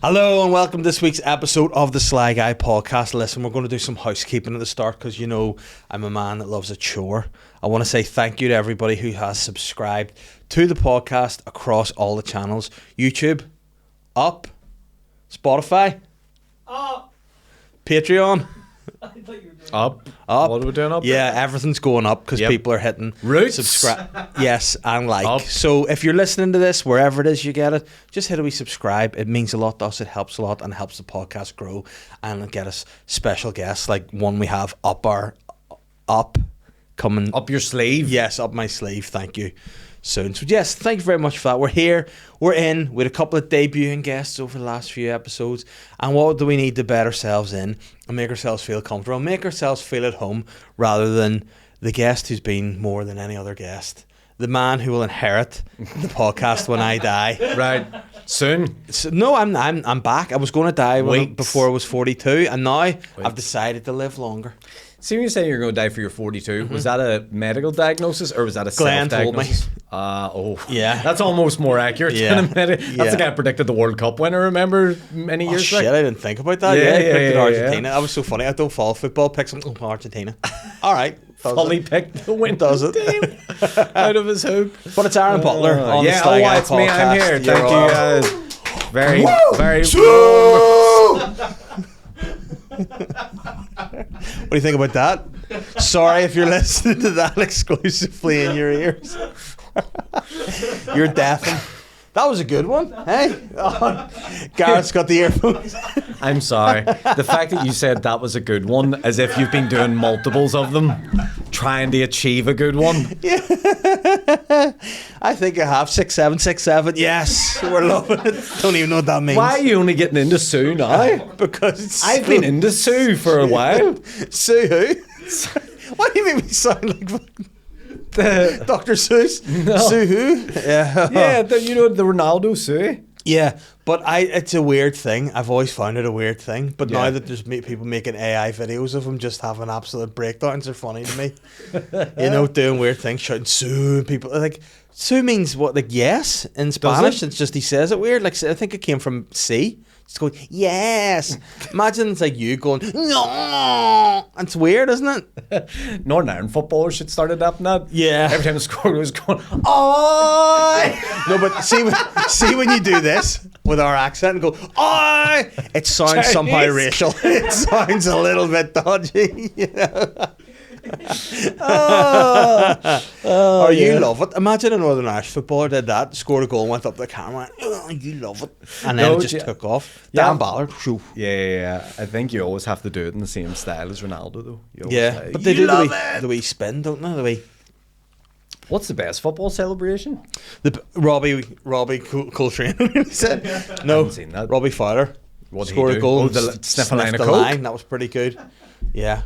Hello and welcome to this week's episode of the Sly Guy podcast. Listen, we're going to do some housekeeping at the start because you know I'm a man that loves a chore. I want to say thank you to everybody who has subscribed to the podcast across all the channels. YouTube, up. Spotify, up. Patreon, I thought you were doing Up. What are we doing up? Yeah, everything's going up because people are hitting subscribe. Yes, and like. Up. So if you're listening to this, wherever it is you get it, just hit a wee subscribe. It means a lot to us. It helps a lot and helps the podcast grow and get us special guests like one we have coming Up your sleeve. Yes, up my sleeve. Thank you. Soon. So yes, thank you very much for that. We're here. We're in with a couple of debuting guests over the last few episodes. And what do we need to bet ourselves in and make ourselves feel comfortable, make ourselves feel at home, rather than the guest who's been more than any other guest, the man who will inherit the podcast when I die. Right. Soon. So, no, I'm back. I was going to die before I was 42, and now I've decided to live longer. See, when you say you're going to die for your 42, was that a medical diagnosis or was that a Glenn self-diagnosis? told me. Yeah. That's almost more accurate than a medical. That's the guy who predicted the World Cup winner, remember, many years back? Shit, I didn't think about that. Yeah, he picked Argentina. That was so funny. I don't follow football. Pick some Argentina. All right. Fully picked the win. Does it? Out of his hoop. But it's Aaron Butler on the Sly Guy it's podcast. me. I'm here. Thank you guys. Very. What do you think about that? Sorry if you're listening to that exclusively in your ears. You're deaf. That was a good one. Hey, Garrett's got the earphones. I'm sorry. The fact that you said that was a good one, as if you've been doing multiples of them, trying to achieve a good one. Yeah. I think I have 6, 7, 6, 7. Yes, we're loving it. Don't even know what that means. Why are you only getting into Sue now? Because I've been into Sue for a while. Sue who? Why do you make me sound like Dr. Seuss? No. Sue who? Yeah. Yeah, the Ronaldo Sue. Yeah, but it's a weird thing. I've always found it a weird thing. But Yeah. now that there's people making AI videos of him just having absolute breakdowns are funny to me. Doing weird things, shouting Sue, and people like Sue means what? Like yes in Spanish. It's just he says it weird. Like I think it came from C. It's going yes. Imagine it's like you going no. It's weird, isn't it? Northern Ireland footballers should start adapting that. Yeah. Every time the score was going, oh. No, but see when you do this with our accent and go, oh, it sounds Chinese. somehow racial. It sounds a little bit dodgy. You love it. Imagine a Northern Irish footballer did that, scored a goal, went up to the camera, and went, oh, you love it. And then it just took off. Yeah. Dan Ballard. Yeah. I think you always have to do it in the same style as Ronaldo, though. Yeah, but they do the wee spin, don't they? The wee. What's the best football celebration? The Robbie Coltrane. He said no. I haven't seen that. Robbie Fowler scored a goal. Sniff a line of the coke. line. That was pretty good. Yeah.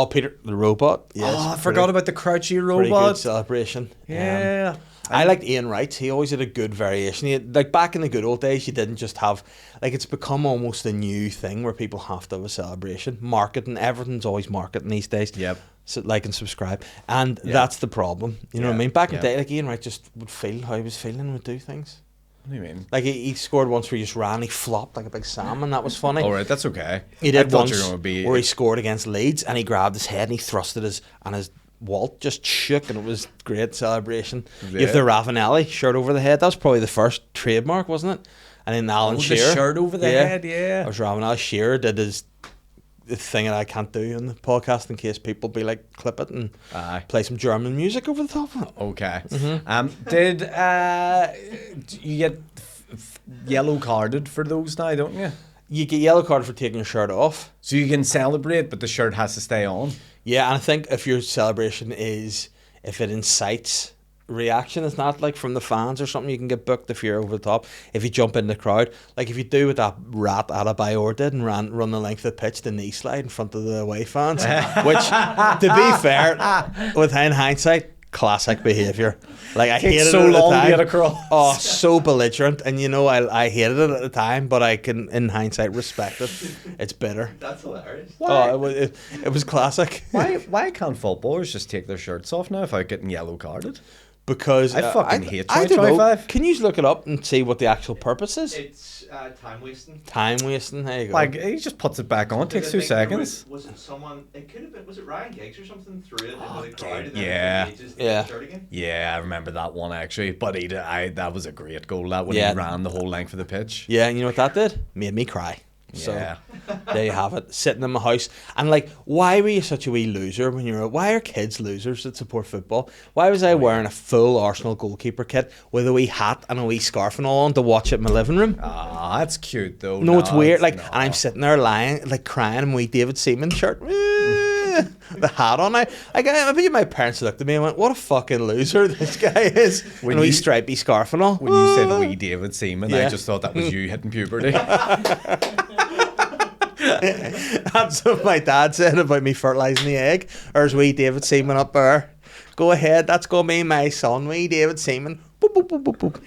Peter the robot. Yes, I forgot about the crouchy pretty good robot. celebration. Yeah. I liked Ian Wright. He always had a good variation. Like back in the good old days, you didn't just have it's become almost a new thing where people have to have a celebration. Marketing, everything's always marketing these days. Yep. So like and subscribe, and that's the problem. You know what I mean? Back in the day, like Ian Wright just would feel how he was feeling and would do things. What do you mean? Like he scored once where he just ran, he flopped like a big salmon. That was funny. All right, that's okay. He did once where he be scored against Leeds and he grabbed his head and he thrusted his Walt just shook and it was great celebration. Yeah. You have the Ravanelli shirt over the head. That was probably the first trademark, wasn't it? And then Alan Shearer. The shirt over the head, yeah. That was Ravanelli. Shearer did the thing that I can't do on the podcast in case people be like, clip it and play some German music over the top of it. Okay. Did you get yellow carded for those now, don't you? You get yellow card for taking your shirt off. So you can celebrate, but the shirt has to stay on. Yeah, and I think if your celebration if it incites reaction, it's not like from the fans or something, you can get booked if you're over the top. If you jump in the crowd, like if you do what that rat Adebayor did and run the length of the pitch, the knee slide in front of the away fans, which, to be fair, in hindsight, classic behaviour. Like I hated so it at the long time. to get across. Oh, so belligerent, and I hated it at the time, but I can, in hindsight, respect it. It's bitter. That's hilarious. Why? Oh, it was classic. Why can't footballers just take their shirts off now without getting yellow carded? because I fucking hate I don't know. 2025. Can you look it up and see what the actual purpose is? It's time wasting. Time wasting. There you go. Like, he just puts it back on, takes 2 seconds. Was it someone? It could have been. Was it Ryan Giggs or something? Threw it into the crowd. And yeah. then it took ages to Yeah. get started again. Yeah, I remember that one actually. But that was a great goal. That when Yeah. he ran the whole length of the pitch. Yeah, and you know what that did? Made me cry. So Yeah. there you have it. Sitting in my house. And like, why were you such a wee loser when you were... Why are kids losers that support football? Why was I wearing a full Arsenal goalkeeper kit with a wee hat and a wee scarf and all on to watch it in my living room? Ah, that's cute though. No, it's weird. Like, no. and I'm sitting there lying, like crying in my wee David Seaman shirt. The hat on. I bet my parents looked at me and went, "What a fucking loser this guy is." When and a wee you- stripy scarf and all. When you said wee David Seaman, Yeah. I just thought that was you hitting puberty. That's what my dad said about me fertilising the egg. There's wee David Seaman up there. Go ahead, that's gonna be my son, wee David Seaman. Boop, boop, boop, boop, boop.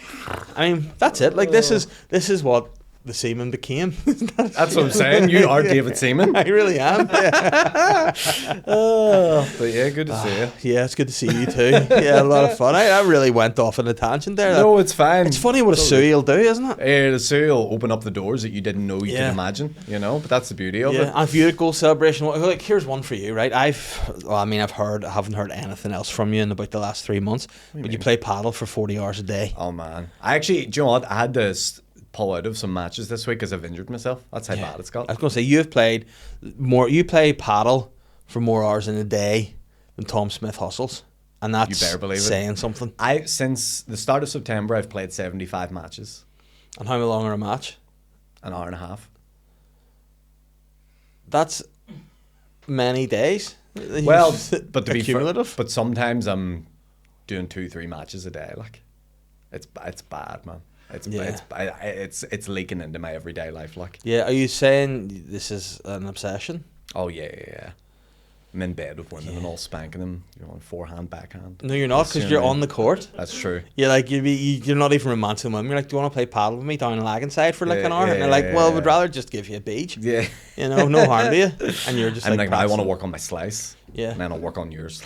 I mean, that's it. Like this is what the Seaman became. That's what I'm saying. You are David Seaman. I really am. Yeah. But yeah, good to see you. Yeah, it's good to see you too. Yeah, a lot of fun. I really went off on a tangent there. No, it's fine. It's funny what a Suey will do, isn't it? The Surrey will open up the doors that you didn't know you Yeah. could imagine, you know. But that's the beauty of Yeah, it. and if you had a goal celebration, like here's one for you, right? I haven't heard anything else from you in about the last 3 months. But you play paddle for 40 hours a day. Oh man, I actually, do you know what? I had to pull out of some matches this week because I've injured myself. That's how bad it's got. I was going to say you've played more. You play paddle for more hours in a day than Tom Smith hustles, and that's You better believe it. saying something. Since the start of September, I've played 75 matches, And how long are a match? an hour and a half. That's many days. Well, but to be fair, cumulative. but sometimes I'm doing 2-3 matches a day. Like, it's bad, man. It's leaking into my everyday life. Like, Yeah, are you saying this is an obsession? oh yeah. I'm in bed with women and all spanking them. You know, forehand, backhand. No, you're not, because you're on the court. That's true. You're like you're not even romancing them. You're like, do you want to play paddle with me down Lagan side for like Yeah, an hour? yeah, And they're like, yeah, well, yeah. we'd rather just give you a beach. Yeah. You know, no harm to you. And you're just I'm like, like, I want to prancing. work on my slice. Yeah. And then I'll work on yours.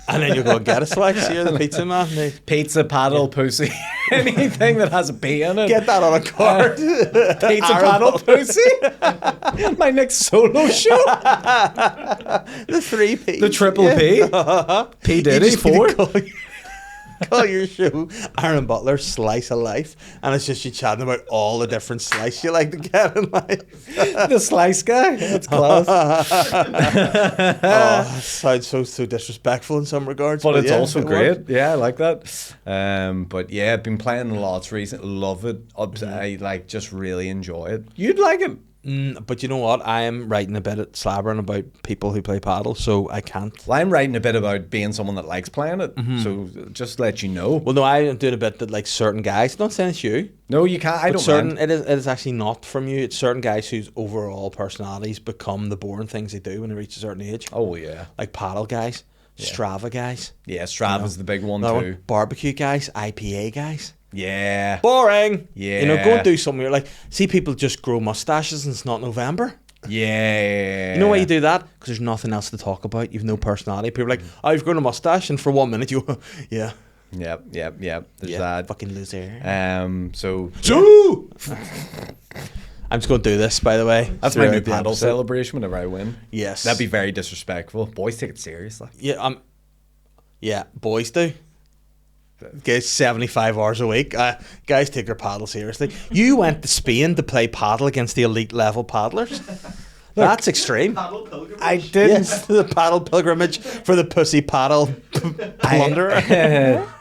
And then you go get a slice. You're the pizza man. They Pizza, paddle, pussy, anything that has a P in it. get that on a card. Pizza, Aaron paddle, Butler. pussy. My next solo show. The 3 P. The triple P. P You Diddy, just need 4. to call your show Aaron Butler Slice of Life, and it's just you chatting about all the different slice you like to get in life. The slice guy. That's class. Oh, it sounds so disrespectful in some regards, But it's yeah, also it great. works. Yeah, I like that. But yeah, I've been playing lots recently. Love it. I like just really enjoy it. You'd like it. But you know what? I am writing a bit at slabbering about people who play paddle, so I can't. Well, I'm writing a bit about being someone that likes playing it. So just let you know. Well, no, I'm doing a bit that like certain guys. Not saying it's you. No, you can't. I But don't certain, mind. it is actually not from you. It's certain guys whose overall personalities become the boring things they do when they reach a certain age. Oh yeah. Like paddle guys, Strava guys, Yeah, Strava's the big one another too. one, barbecue guys, IPA guys. Yeah. Boring. You know, go Yeah. and do something. You're like, see people just grow mustaches and it's not November. Yeah. You know why you do that? Because there's nothing else to talk about. You've no personality. People are like, oh, you've grown a mustache, and for 1 minute you, yeah, Yep. There's yeah, that. fucking loser. So I'm just going to do this, by the way. that's my new throughout the paddle episode. celebration whenever I win. Yes. That'd be very disrespectful. Boys take it seriously. Yeah, yeah, boys do. Guys, 75 hours a week. Guys take their paddle seriously. You went to Spain to play paddle against the elite level paddlers. That's extreme. Paddle pilgrimage. I didn't. Yes, the paddle pilgrimage for the pussy paddle plunderer.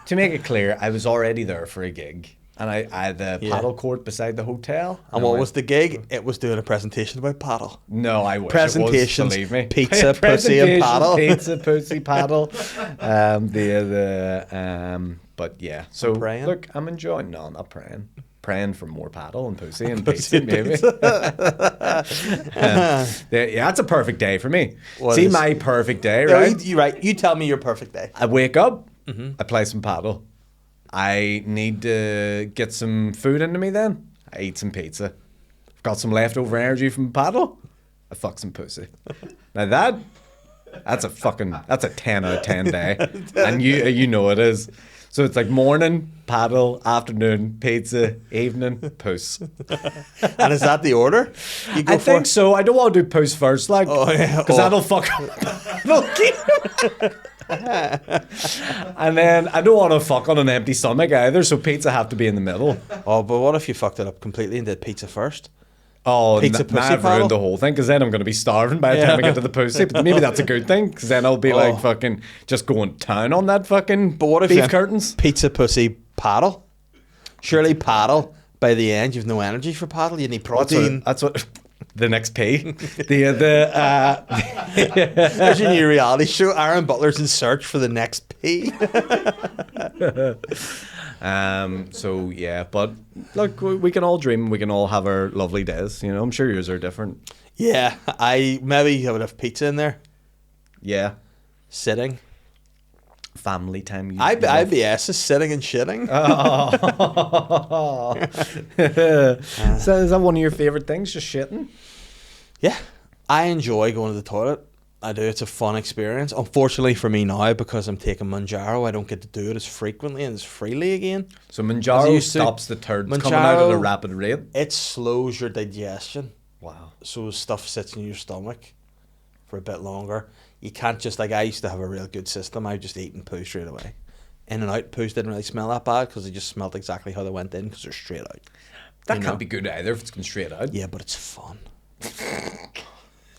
To make it clear, I was already there for a gig, and I had the paddle court beside the hotel. And what was the gig? It was doing a presentation about paddle. No, I wish Presentations, it was, believe me. pizza, pussy, and paddle. Pizza, pussy, paddle. But yeah. So praying? look, I'm enjoying. No, I'm not praying. Praying for more paddle and pussy and Pussy pizza, and maybe. Yeah, that's a perfect day for me. What See is- my perfect day, No, right? you right. You tell me your perfect day. I wake up, Mm-hmm. I play some paddle. I need to get some food into me then. I eat some pizza. I've got some leftover energy from paddle. I fuck some pussy. Now that's a 10 out of 10 day. And you know it is. So it's like morning, paddle, afternoon, pizza, evening, poos. And is that the order you go I for? think so. I don't want to do poos first, like, Oh, yeah. because that'll fuck up. And then I don't want to fuck on an empty stomach either, so pizza have to be in the middle. Oh, but what if you fucked it up completely and did pizza first? Oh, Pizza now pussy I've paddle? ruined the whole thing, because then I'm going to be starving by the time I get to the pussy. But maybe that's a good thing, because then I'll be like fucking just going town on that fucking But what if beef you curtains. pizza pussy paddle? Surely paddle. By the end, you've no energy for paddle. You need protein. That's what the next P. There's your new reality show. Aaron Butler's in search for the next P. So yeah, but look, we can all dream. We can all have our lovely days. You know, I'm sure yours are different. Yeah, I would have pizza in there. Yeah, Sitting. family time. IBS is sitting and shitting. So is that one of your favorite things? Just shitting? Yeah, I enjoy going to the toilet. I do. It's a fun experience. Unfortunately for me now, because I'm taking Manjaro, I don't get to do it as frequently and as freely again. So As I Manjaro used to. stops the turds coming out at a Manjaro- rapid rate. It slows your digestion, Wow. so stuff sits in your stomach for a bit longer. You can't just, like, I used to have a real good system. I just eat and poo straight away. In and out poos didn't really smell that bad because they just smelled exactly how they went in because they're straight out. That You can't know? be good either if it's going straight out. Yeah, but it's fun.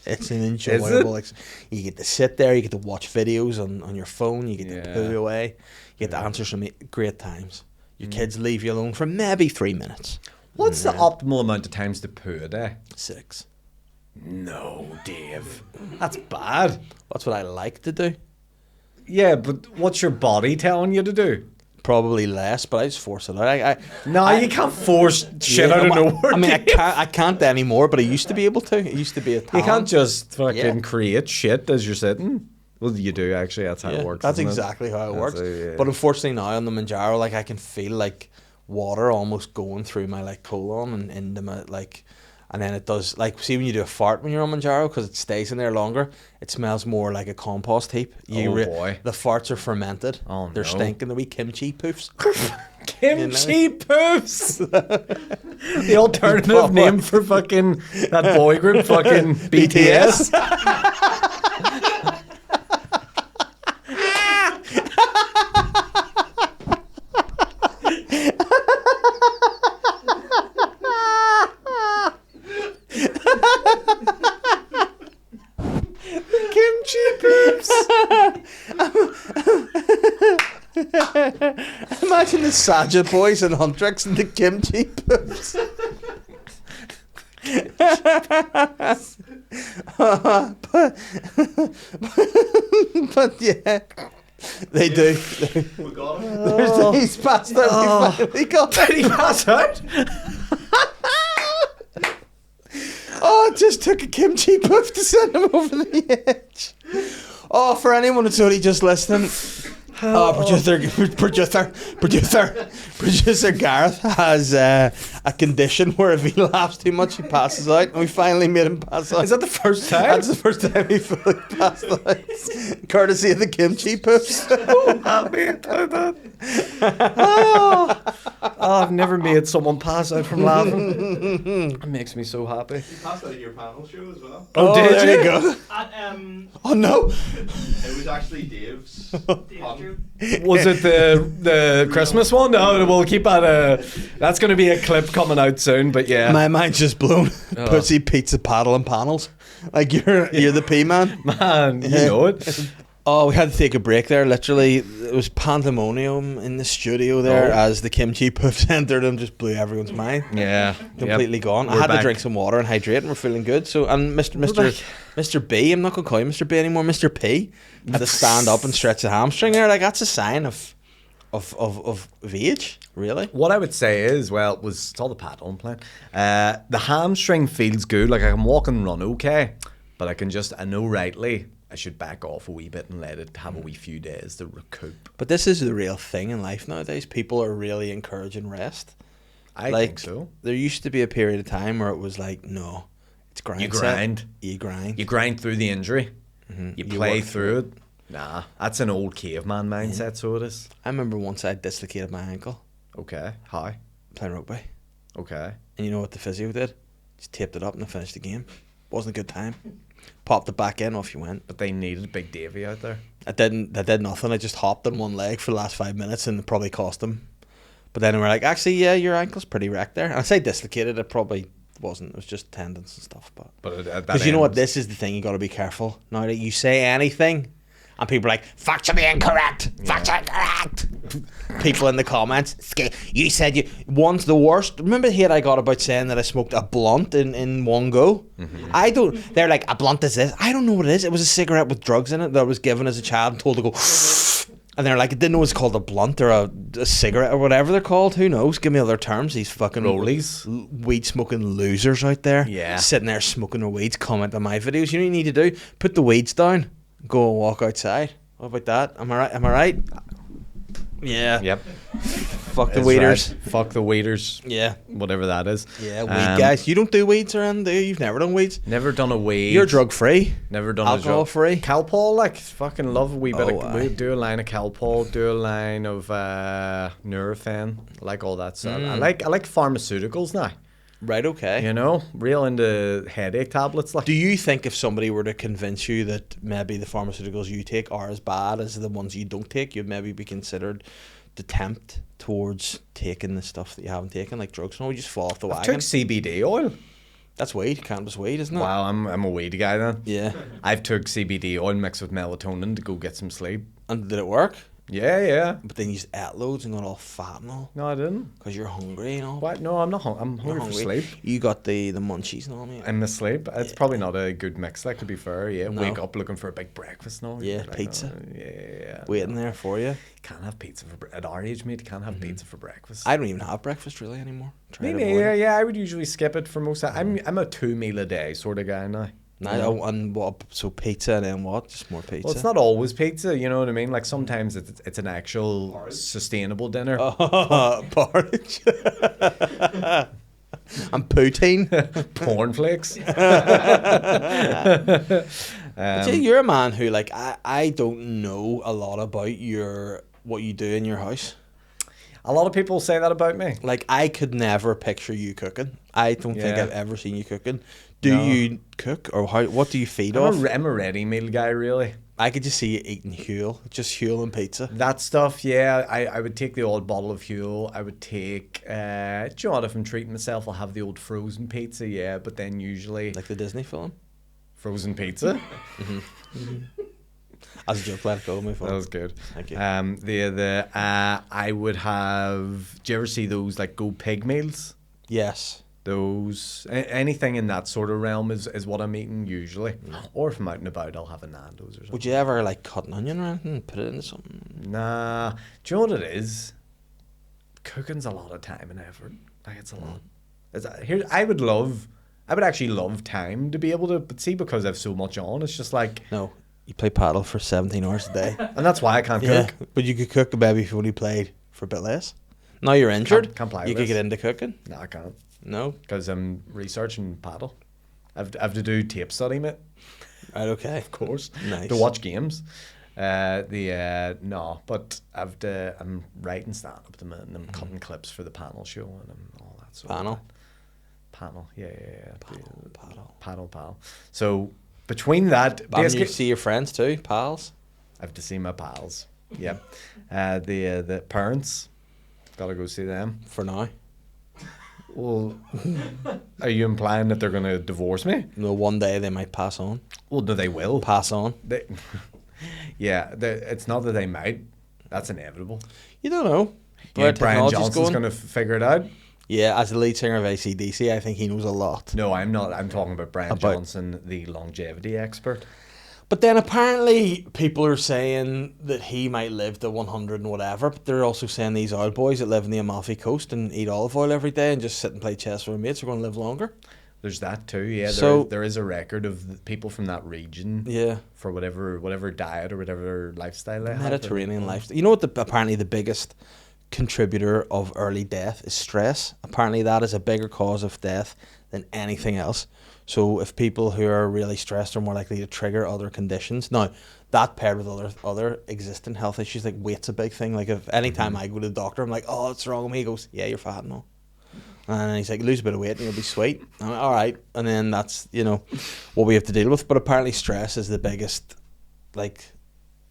It's an enjoyable. You get to sit there. You get to watch videos on your phone. You get to Yeah. poo away. You get to answer some great times. Your kids leave you alone for maybe 3 minutes. What's the optimal amount of times to poo a day? 6. No, Dave. That's bad. That's what I like to do. Yeah, but what's your body telling you to do? Probably less, but I just force it out. No, you can't force shit out of nowhere. I mean, Dave. I can't anymore, but I used to be able to. It used to be a talent. You can't just fucking Yeah. create shit as you're sitting. Well, you do actually. That's how it works. That's isn't it? exactly how it That's works. yeah. But unfortunately now on the Manjaro, like, I can feel like water almost going through my like colon and into my like, and then it does, like, see when you do a fart when you're on Manjaro, because it stays in there longer, it smells more like a compost heap. Boy. The farts are fermented. Oh, They're no. stinking the wee kimchi poofs. Kimchi poofs. The alternative name for fucking that boy group, fucking BTS. Kimchi poofs. Imagine the Saja boys and Huntrix and the kimchi poofs. but yeah, they do. We got him. He's passed out. We finally got Did he pass out? Oh, it just took a kimchi poof to send him over the edge. Oh, for anyone that's only just listening, producer Gareth has a condition where if he laughs too much, he passes out, and we finally made him pass out. Is that the first time? That's the first time he fully passed out, courtesy of the kimchi poofs. Happy about that. Oh, I've never made someone pass out from laughing. It makes me so happy. You passed that in your panel show as well. Oh, did there you? go. Oh no! It was actually Dave's. pun. Was it the Christmas one? No, we'll keep that. That's going to be a clip coming out soon. But yeah, My mind's just blown. Pussy, pizza, paddle, and panels. Like you're the P man. man, you know it. Oh, we had to take a break there. Literally, it was pandemonium in the studio there as the kimchi puffs entered and just blew everyone's mind. Yeah, Completely gone. I We're had to back. drink some water and hydrate, and we're feeling good. So, and Mr. B, I'm not gonna call you Mr. B anymore. Mr. P had to stand up and stretch the hamstring there. Like that's a sign of age, really. What I would say is, well, it's all the paddle I'm playing. The hamstring feels good. Like I can walk and run okay, but I know rightly I should back off a wee bit and let it have a wee few days to recoup. But this is the real thing in life nowadays. People are really encouraging rest. I Like, think so. There used to be a period of time where it was like, no, it's grind. You set. grind. You grind. You grind through the injury. You play work through it. Nah, that's an old caveman mindset, so it is. I remember once I dislocated my ankle Okay, how? playing rugby. Okay. And you know what the physio did? Just taped it up and I finished the game. Wasn't a good time. Popped it back in, off you went. But they needed Big Davy out there. I did nothing. I just hopped on one leg for the last 5 minutes and it probably cost them. But then they were like, actually, yeah, your ankle's pretty wrecked there. And I say dislocated, it probably wasn't. It was just tendons and stuff. Because you know what? This is the thing. You got to be careful. Now that you say anything and people are like, factually incorrect. Factually incorrect. People in the comments, you said you. One's the worst. Remember the hate I got about saying that I smoked a blunt in one go? Mm-hmm. I don't. They're like, a blunt is this. I don't know what it is. It was a cigarette with drugs in it that I was given as a child and told to go. And they're like, I didn't know it's called a blunt or a cigarette or whatever they're called. Who knows? Give me other terms. These fucking rollies, weed smoking losers out there. Yeah. Sitting there smoking their weeds, comment on my videos. You know what you need to do? Put the weeds down. Go and walk outside. What about that? Am I right? Yeah. Yep. Fuck the weeders. Right. Fuck the weeders. Yeah. Whatever that is. Yeah, weed guys. You don't do weeds or anything, do you? You've never done weeds? Never done a weed. You're drug free. Never done alcohol free. Calpol, like, fucking love a wee bit of. We do a line of Calpol, do a line of Nurofen, like all that stuff. I like pharmaceuticals now. Right, okay. You know, real into headache tablets. Like, do you think if somebody were to convince you that maybe the pharmaceuticals you take are as bad as the ones you don't take, you'd maybe be considered to tempt towards taking the stuff that you haven't taken, like drugs? No, we just fall off the wagon. I took CBD oil. That's weed, cannabis weed, isn't it? Wow, I'm a weed guy then. Yeah. I've took CBD oil mixed with melatonin to go get some sleep. And did it work? Yeah. But then you just ate loads and got all fat and all. No, I didn't. Because you're hungry and all. What? No, I'm not hungry. I'm hungry for sleep. You got the munchies and all, mate. And the sleep. It's probably not a good mix, like, to be fair. Yeah, no. Wake up looking for a big breakfast and all. Yeah, like, pizza. Yeah. Waiting there for you. Can't have pizza at our age, mate. You can't have pizza for breakfast. I don't even have breakfast really anymore. Yeah. I would usually skip it for most. I'm a 2 meal a day sort of guy now. No, and what? So pizza and then what? Just more pizza. Well, it's not always pizza. You know what I mean? Like sometimes it's an actual sustainable dinner. Porridge. And poutine. Cornflakes. But you're a man who, like, I don't know a lot about what you do in your house. A lot of people say that about me. Like, I could never picture you cooking. I don't think I've ever seen you cooking. Do you cook, or what do you feed off? I'm a ready meal guy, really. I could just see you eating Huel, just Huel and pizza. That stuff, yeah. I would take the old bottle of Huel. I would take, do you know what, if I'm treating myself, I'll have the old frozen pizza, yeah. But then usually... Like the Disney film? Frozen pizza? As a joke, let it go, my phone. That was good. Thank you. I would have... Do you ever see those, like, Go Pig meals? Yes. Those... Anything in that sort of realm is what I'm eating, usually. Or if I'm out and about, I'll have a Nando's or something. Would you ever, like, cut an onion or anything and put it into something? Nah. Do you know what it is? Cooking's a lot of time and effort. Like, it's a lot. I would actually love time to be able to... But see, because I've so much on, it's just like... No. You play paddle for 17 hours a day. And that's why I can't cook. But you could cook maybe if you only played for a bit less. Now you're injured. Can't play you could get into cooking. No, I can't. No? Because I'm researching paddle. I have to do tape study, mate. Right, okay. Of course. Nice. To watch games. No, but I'm writing stand-up at the minute and I'm cutting clips for the panel show and all that sort Panel? of panel, yeah. Paddle. So... Between that, you see your friends too, pals. I have to see my pals. Yep. The parents, gotta go see them for now. Well, are you implying that they're gonna divorce me? No, one day they might pass on. Well, no, they will pass on. It's not that they might. That's inevitable. You don't know. Yeah, Brian Johnson's gonna figure it out. Yeah, as the lead singer of AC/DC, I think he knows a lot. No, I'm not. I'm talking about Brian Johnson, the longevity expert. But then apparently people are saying that he might live to 100 and whatever, but they're also saying these old boys that live in the Amalfi Coast and eat olive oil every day and just sit and play chess with their mates are going to live longer. There's that too, yeah. So, there is a record of people from that region. Yeah. For whatever diet or whatever lifestyle they have. Mediterranean lifestyle. You know what apparently the biggest contributor of early death is stress. Apparently that is a bigger cause of death than anything else. So if people who are really stressed are more likely to trigger other conditions. Now, that paired with other existing health issues, like weight's a big thing. Like if anytime I go to the doctor, I'm like, oh, what's wrong with me? He goes, yeah, you're fat and all. And he's like, lose a bit of weight and you'll be sweet. I'm like, all right. And then that's, what we have to deal with. But apparently stress is the biggest,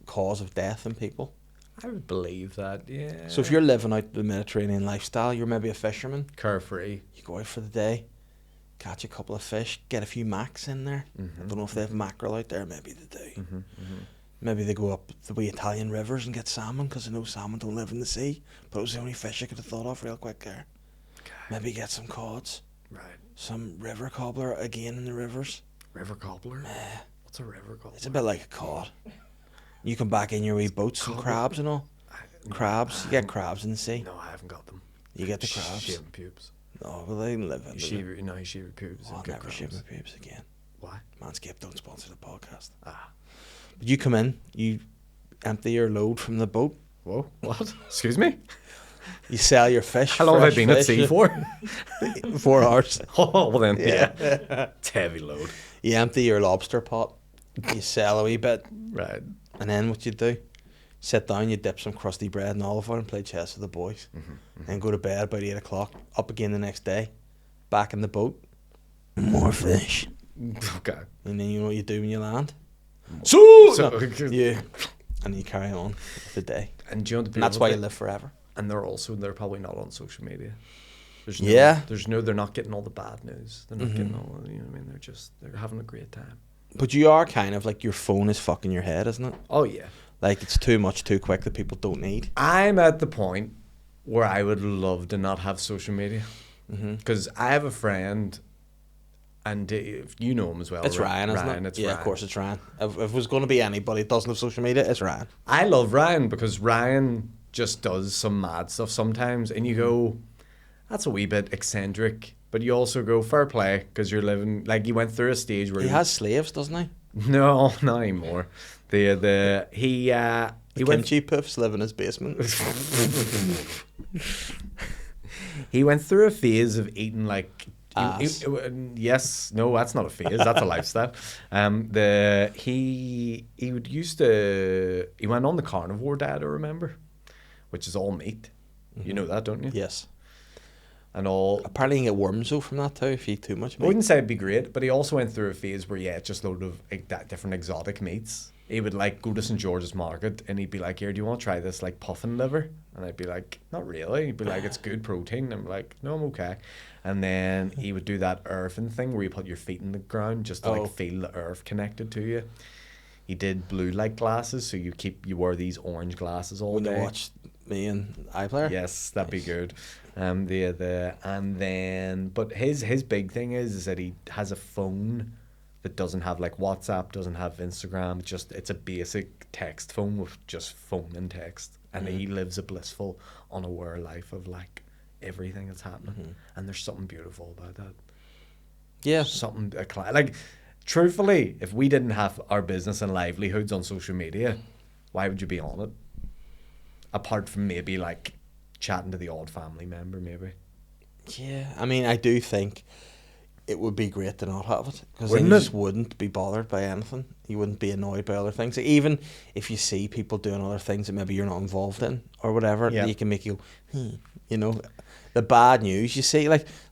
cause of death in people. I would believe that, yeah. So if you're living out the Mediterranean lifestyle, you're maybe a fisherman. Carefree. You go out for the day, catch a couple of fish, get a few macks in there. I don't know if they have mackerel out there. Maybe they do. Maybe they go up the wee Italian rivers and get salmon, because I know salmon don't live in the sea. But it was the only fish I could have thought of real quick there. Okay. Maybe get some cods. Right. Some river cobbler again in the rivers. River cobbler? What's a river cobbler? It's a bit like a cod. You come back in your wee boats and crabs and all. Crabs. You get crabs in the sea. No, I haven't got them. You get the crabs. Shaving pubes. No, well, they live in You shave your pubes. I'll never shave my pubes again. Why? Manscaped don't sponsor the podcast. But you come in, you empty your load from the boat. Whoa, what? Excuse me? You sell your fish. How long have I been at sea for? 4 hours. Oh, well then, yeah. It's heavy load. You empty your lobster pot. You sell a wee bit. Right. And then what you do, sit down, you dip some crusty bread in olive oil and play chess with the boys. And go to bed about 8 o'clock, up again the next day, back in the boat, more fish. Okay. And then you know what you do when you land? Yeah. And you carry on with the day. And do you know the and that's why you live forever. And they're probably not on social media. They're not getting all the bad news. They're not getting all, you know what I mean? They're having a great time. But you are kind of like, your phone is fucking your head, isn't it? Oh, yeah. Like, it's too much too quick that people don't need. I'm at the point where I would love to not have social media. Because I have a friend, and you know him as well. It's Ryan, isn't it? It's yeah, Ryan. Of course it's Ryan. If it was going to be anybody that doesn't have social media, it's Ryan. I love Ryan because Ryan just does some mad stuff sometimes, and you go, that's a wee bit eccentric. But you also go, fair play, because you're living, like, you went through a stage where... He has slaves, doesn't he? No, not anymore. He Kimchi went... poofs live in his basement. He went through a phase of eating, like... yes, no, that's not a phase, that's a lifestyle. He went on the carnivore diet, I remember, which is all meat. You know that, don't you? Yes. And all. Apparently you can get worms though from that too if you eat too much meat. I wouldn't say it'd be great, but he also went through a phase where just load of different exotic meats. He would go to St. George's Market and he'd be like, here, do you want to try this puffin liver? And I'd be like, not really. He'd be like, it's good protein. And I'm like, no, I'm okay. And then he would do that earthing thing where you put your feet in the ground just to feel the earth connected to you. He did blue light glasses, so you wear these orange glasses all day. When you watch me and iPlayer? Yes, that'd be good. But his big thing is that he has a phone that doesn't have WhatsApp, doesn't have Instagram. It's a basic text phone with just phone and text, and he lives a blissful, unaware life of everything that's happening. And there's something beautiful about that. Yeah, something truthfully, if we didn't have our business and livelihoods on social media, why would you be on it? Apart from maybe chatting to the odd family member, maybe. Yeah, I mean, I do think it would be great to not have it, because then you just wouldn't be bothered by anything. You wouldn't be annoyed by other things. Even if you see people doing other things that maybe you're not involved in or whatever, you can make you go, the bad news you see.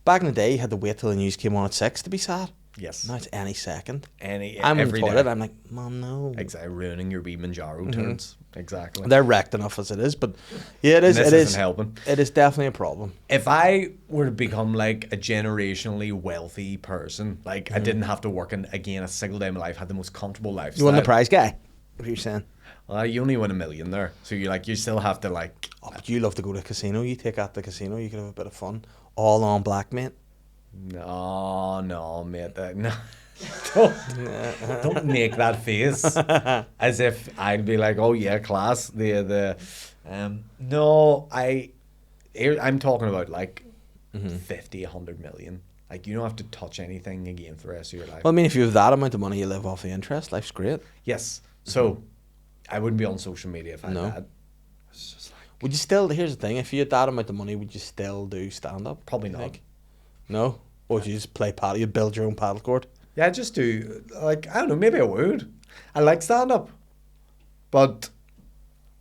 Back in the day, you had to wait till the news came on at 6 to be sad. Yes. Now it's any second. I'm every toilet. I'm like, Mom, no. Exactly, ruining your wee Manjaro turns. Exactly. They're wrecked enough as it is, but yeah, it is. This isn't helping. It is definitely a problem. If I were to become a generationally wealthy person, I didn't have to work again a single day of my life, had the most comfortable lifestyle. You won the prize, guy? What are you saying? Well, you only win $1 million there, so you still have to Oh, but you love to go to a casino. You take out the casino, you can have a bit of fun. All on black, mate. No, mate. No. Don't make that face as if I'd be like, oh yeah, class. No, I'm talking about 50, 100 million. You don't have to touch anything again for the rest of your life. Well, I mean, if you have that amount of money, you live off the interest. Life's great. Yes. So I wouldn't be on social media if I had that. Would you still? Here's the thing: if you had that amount of money, would you still do stand up? Probably not. No, or would you just play paddle? You build your own paddle court. Yeah, I just do, like, I don't know, maybe I would. I like stand-up. But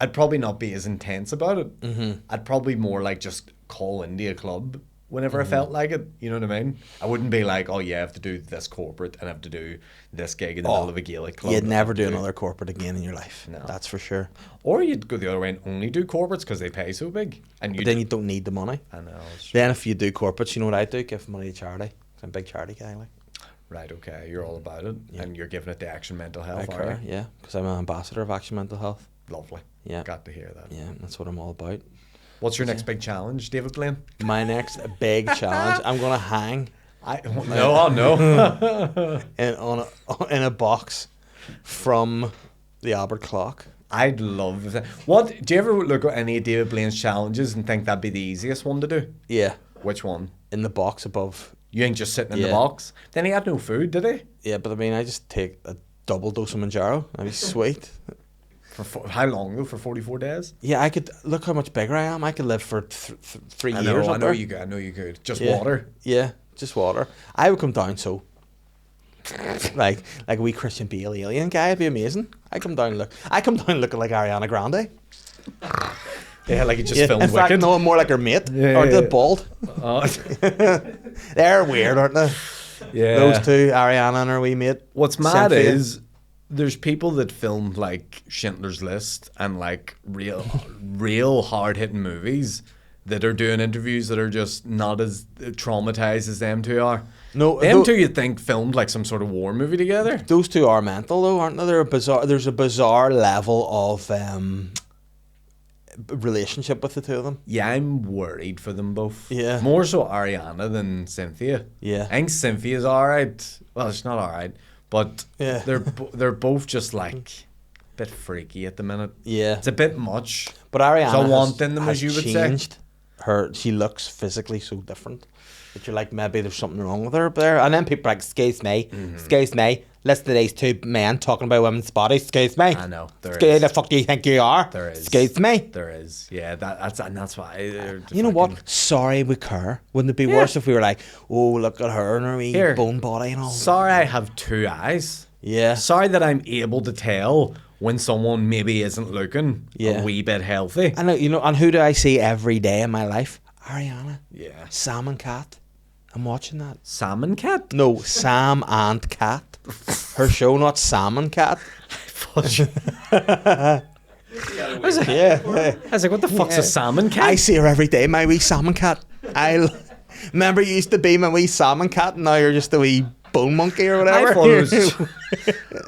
I'd probably not be as intense about it. Mm-hmm. I'd probably more, like, just call into a club whenever I felt like it. You know what I mean? I wouldn't be like, oh, yeah, I have to do this corporate and I have to do this gig in the middle of a Gaelic club. You'd never do another corporate again in your life. No. That's for sure. Or you'd go the other way and only do corporates because they pay so big. And But then you don't need the money. I know. It's true. Then if you do corporates, you know what I do? Give money to charity. I'm a big charity guy. Like. Right, okay, you're all about it. Yeah. And you're giving it to Action Mental Health, I are care, you? yeah, because I'm an ambassador of Action Mental Health. Lovely. Yeah. Got to hear that. Yeah, that's what I'm all about. What's your next big challenge, David Blaine? My next big challenge, I'm gonna hang No. in a box from the Albert clock. I'd love that. What do you ever look at any of David Blaine's challenges and think that'd be the easiest one to do? Yeah, Which one? in the box above. You ain't just sitting in the Yeah. box. Then he had no food, did he? Yeah, but I mean, I just take a double dose of Manjaro. That'd be sweet. How long though? For 44 days? Yeah, I could look how much bigger I am. I could live for 3 I years. know. up there. You could. I know you could. Just Yeah. water. Yeah, just water. I would come down so. like a wee Christian Bale alien guy. It'd be amazing. I come down looking like Ariana Grande. Yeah, like he just Yeah, filmed in fact, Wicked. no, more like her mate. Yeah, or yeah, the yeah. bald. Oh. They're weird, aren't they? Yeah. Those two, Ariana and her wee mate. What's mad Cynthia. is there's people that film like Schindler's List and like real hard hitting movies that are doing interviews that are just not as traumatized as them two are. No, Them two you'd think filmed like some sort of war movie together. Those two are mental though, aren't they? There's a bizarre level of relationship with the two of them. Yeah, I'm worried for them both. Yeah. More so Ariana than Cynthia. Yeah. I think Cynthia's alright. Well, she's not alright, but Yeah. they're both just like a bit freaky at the minute. Yeah. It's a bit much. But Ariana There's a want in them, has as you would say. changed. She looks physically so different that you're like, maybe there's something wrong with her there. And then people are like, excuse me, listen to these two men talking about women's bodies, excuse me. I know, there Excuse is. the fuck do you think you are? There is. Excuse me. There is. Yeah, that's why. You know what? Sorry we care. Wouldn't it be worse if we were like, oh, look at her and her wee Here. bone body and all? Sorry I have two eyes. Yeah. Sorry that I'm able to tell when someone maybe isn't looking Yeah. a wee bit healthy. I know, and who do I see every day in my life? Ariana. Yeah. Sam and Cat. I'm watching that. Salmon cat? No, Sam and Cat. Her show, not Sam and Cat. I was like, Yeah. what the fuck's a salmon cat? I see her every day, my wee salmon cat. Remember you used to be my wee salmon cat and now you're just a wee bone monkey or whatever. I thought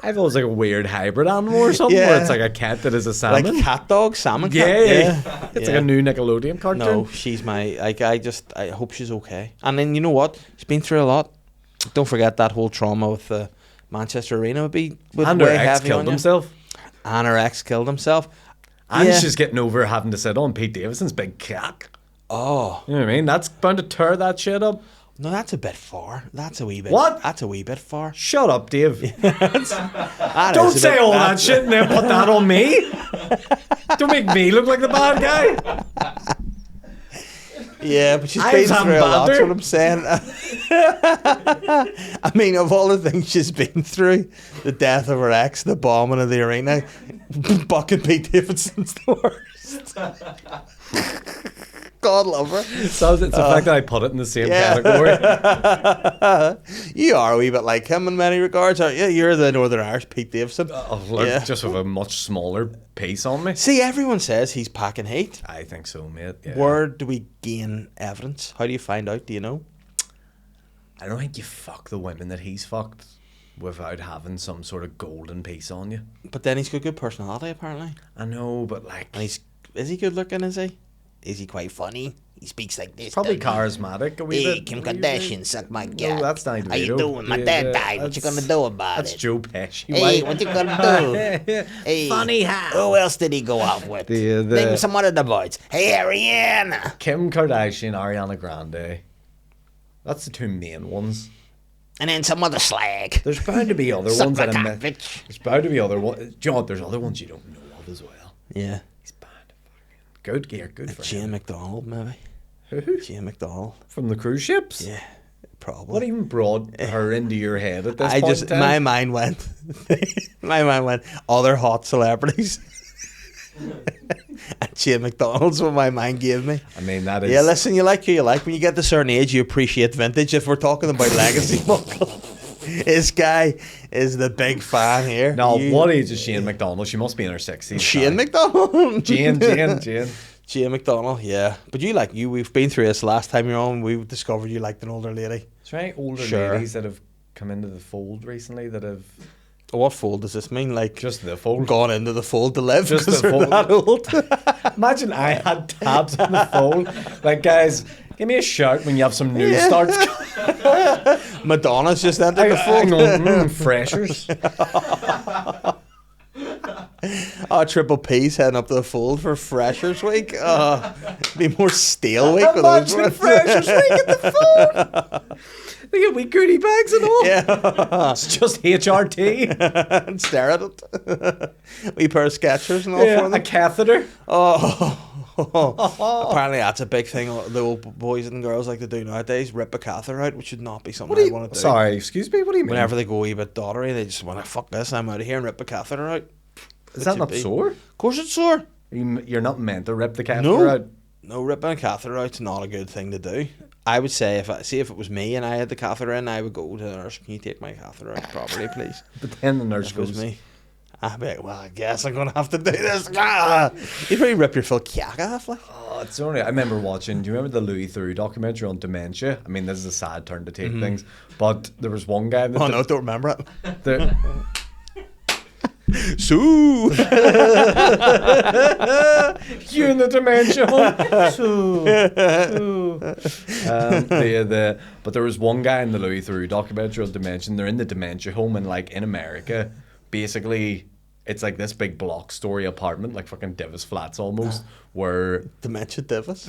it was like a weird hybrid animal or something Yeah. where it's like a cat that is a salmon. like cat dog, salmon yeah, cat. yeah. It's Yeah. like a new Nickelodeon cartoon. No, she's my. I hope she's okay. And then you know what? She's been through a lot. Don't forget that whole trauma with the Manchester Arena would And her weigh ex heavy killed on you. himself. And her ex killed himself. And Yeah. she's getting over having to sit on Pete Davidson's big cock. Oh You know what I mean? That's bound to tear that shit up. no, that's a bit far. That's a wee bit. What? That's a wee bit far. Shut up, Dave. That Don't is a say bit- all that that's- shit and then put that on me. Don't make me look like the bad guy. Yeah, but she's I been was having through a lot. That's banter. what I'm saying. I mean, of all the things she's been through, the death of her ex, the bombing of the arena, bucking Pete Davidson's the worst. God love her. So it's the fact that I put it in the same Yeah. category. You are a wee bit like him in many regards, aren't you? You're the Northern Irish Pete Davidson. Look, Yeah. just with a much smaller piece on me. See, everyone says he's packing heat. I think so, mate. Yeah. Where do we gain evidence? How do you find out? Do you know? I don't think you fuck the women that he's fucked without having some sort of golden piece on you. But then he's got good personality, apparently. I know, but like, And is he good looking, is he? Is he quite funny? He speaks like this. probably doesn't he? charismatic. A wee Hey, bit. Kim Wee bit. Kardashian, suck my No, cock. that's not How you DeVito. doing? My Yeah, dad died. What you that's- gonna do about That's it? Joe Pesci. Hey, what you gonna do? Hey, Funny how. Who else did he go out with? The- Name some other of the boys. Hey, Ariana. Kim Kardashian, Ariana Grande. That's the two main ones. And then some other slag. There's bound to be other Suck ones my that I'm. cock, bitch. There's bound to be other ones. Do you know what? There's other ones you don't know of as well. Yeah. He's bound to fucking good. Yeah, good for Jane him. McDonald, maybe. Who? Jane McDonald. From the cruise ships? Yeah, probably. What even brought her into your head at this I point just in time? my mind went. My mind went. Other hot celebrities. And Jane McDonald's what my mind gave me. I mean, that is... Yeah, listen, you like who you like. When you get to a certain age, you appreciate vintage. If we're talking about legacy, this guy is the big fan here. Now, what age is Shane McDonald? She must be in her 60s. Shane McDonald. Jane. Jane McDonald, yeah. But we've been through this last time you're on. We discovered you liked an older lady. That's right. Older Sure. ladies that have come into the fold recently that have... What fold does this mean? Like, Just the fold. gone into the fold to live Just because the they're fold. that old. Imagine I had tabs in the fold. Like, guys, give me a shout when you have some news starts. Madonna's just entered the Hang fold. on, freshers. Oh, Triple P's heading up to the fold for Freshers Week. Be more stale week with those Imagine ones. freshers week at the fold. They get wee goodie bags and all. Yeah. It's just HRT. And stare at it. Wee pair of Skechers and all for Yeah, them. a catheter. Apparently that's a big thing the old boys and girls like to do nowadays. Rip a catheter out, which should not be something I want to do. Sorry, excuse me. What do you mean? Whenever they go a wee bit doddery, they just want to fuck this, I'm out of here and rip a catheter out. Is that not sore? Of course it's sore. You're not meant to rip the catheter No. out. No, ripping a catheter out's not a good thing to do. I would say if it was me and I had the catheter in, I would go to the nurse. Can you take my catheter out properly, please? But then the nurse If it was goes, me, I'd be like, well, I guess I'm gonna have to do this. Ah! You'd probably rip your full cack off, like. oh, it's only. I remember watching. Do you remember the Louis Theroux documentary on dementia? I mean, this is a sad turn to take things, but there was one guy that. Oh no, don't remember it. There, Sue. you in the dementia home. But there was one guy in the Louis Theroux documentary on dementia. They're in the dementia home, and like in America, basically, it's like this big block story apartment, like fucking Davis Flats almost, where Dementia Davis.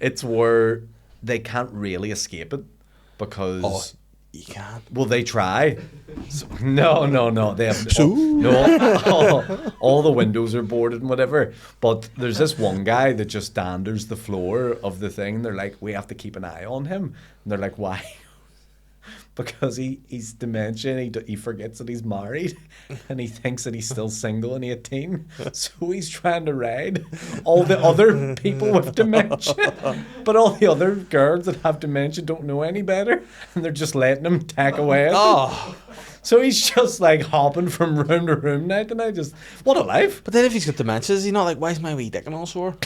it's where they can't really escape it because. Oh, you can. Well, they try. So, no. They have So? all the windows are boarded and whatever. But there's this one guy that just standers the floor of the thing. They're like, we have to keep an eye on him. And they're like, why? Because he's dementia and he forgets that he's married and he thinks that he's still single and 18. So he's trying to ride all the other people with dementia. But all the other girls that have dementia don't know any better and they're just letting him tack away at them. Oh, So he's just like hopping from room to room night to night. Just, what a life. but then if he's got dementia, is he not like, why is my wee dick and all sore?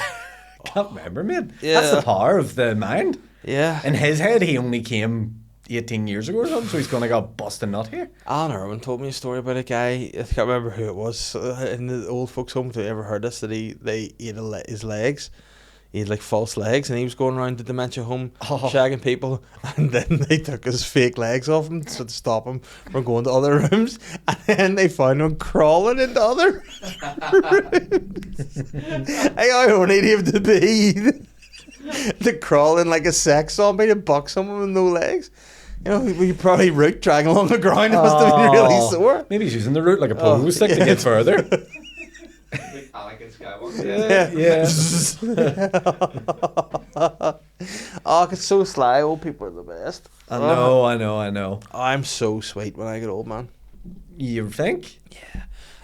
Can't remember, mate. Yeah. That's the power of the mind. Yeah. In his head, he only came 18 years ago or something, so he's going to go bust a nut here. Alan Irwin told me a story about a guy. I can't remember who it was in the old folks' home. Have you ever heard this? That they ate his legs. He had like false legs, and he was going around the dementia home shagging people. And then they took his fake legs off him to stop him from going to other rooms. And then they found him crawling into other rooms. I only need him to be to crawl in like a sex zombie to buck someone with no legs. You know, we probably root dragging along the ground. It must have been really sore. Maybe he's using the route like a pogo stick to get further. Like Anakin Skywalker. Yeah. Oh, it's so sly. Old people are the best. I know. I'm so sweet when I get old, man. You think?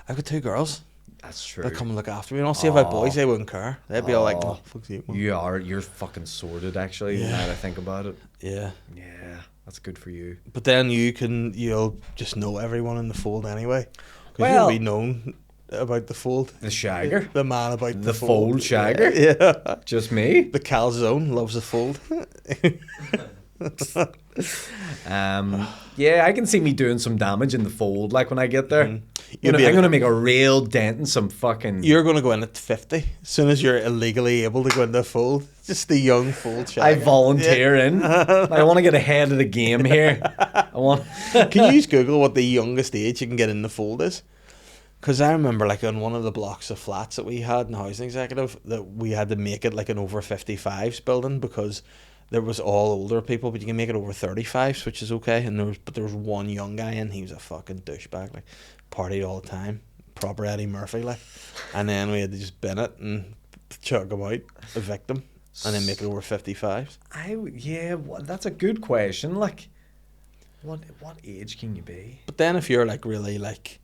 I've got 2 girls. That's true. They'll come and look after me. And I'll see if I had boys, they wouldn't care. They'd be all like, oh, fuck's you. You're fucking sorted, actually, now that I think about it. Yeah. Yeah, that's good for you. But then you'll just know everyone in the fold anyway. Because Well- you'll be known about the fold. The shagger? The man about The fold shagger? Yeah. Just me? The calzone loves the fold. Yeah, I can see me doing some damage in the fold, like when I get there. You'll be I'm a- going to make a real dent in some fucking... You're going to go in at 50 as soon as you're illegally able to go into the fold. Just the young fold shagger. I volunteer in. I want to get ahead of the game here. I want... Can you just Google what the youngest age you can get in the fold is? Because I remember, like, on one of the blocks of flats that we had in Housing Executive, that we had to make it like an over 55s building because there was all older people, but you can make it over 35s, which is okay. And there was one young guy, and he was a fucking douchebag, like, partied all the time. proper Eddie Murphy, like. And then we had to just bin it and chuck him out, evict him, and then make it over 55s. That's a good question. Like, what age can you be? But then if you're like really like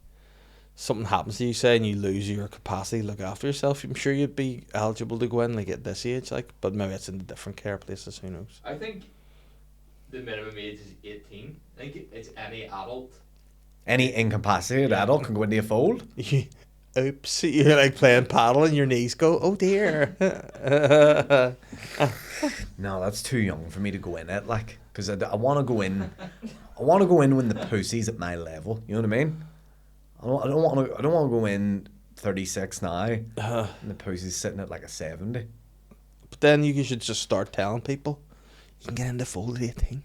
something happens to you, say, and you lose your capacity to look after yourself, I'm sure you'd be eligible to go in like at this age, like. But maybe it's in the different care places. Who knows? I think the minimum age is 18. I think it's any adult. Any incapacitated adult can go into a fold. Oops, you're like playing paddle and your knees go, oh dear. No, that's too young for me to go in at, like, because I want to go in. I want to go in when the pussy's at my level. You know what I mean? I don't want to go in 36 now, and the pussy's sitting at like a 70. But then you should just start telling people you can get into fold at 18.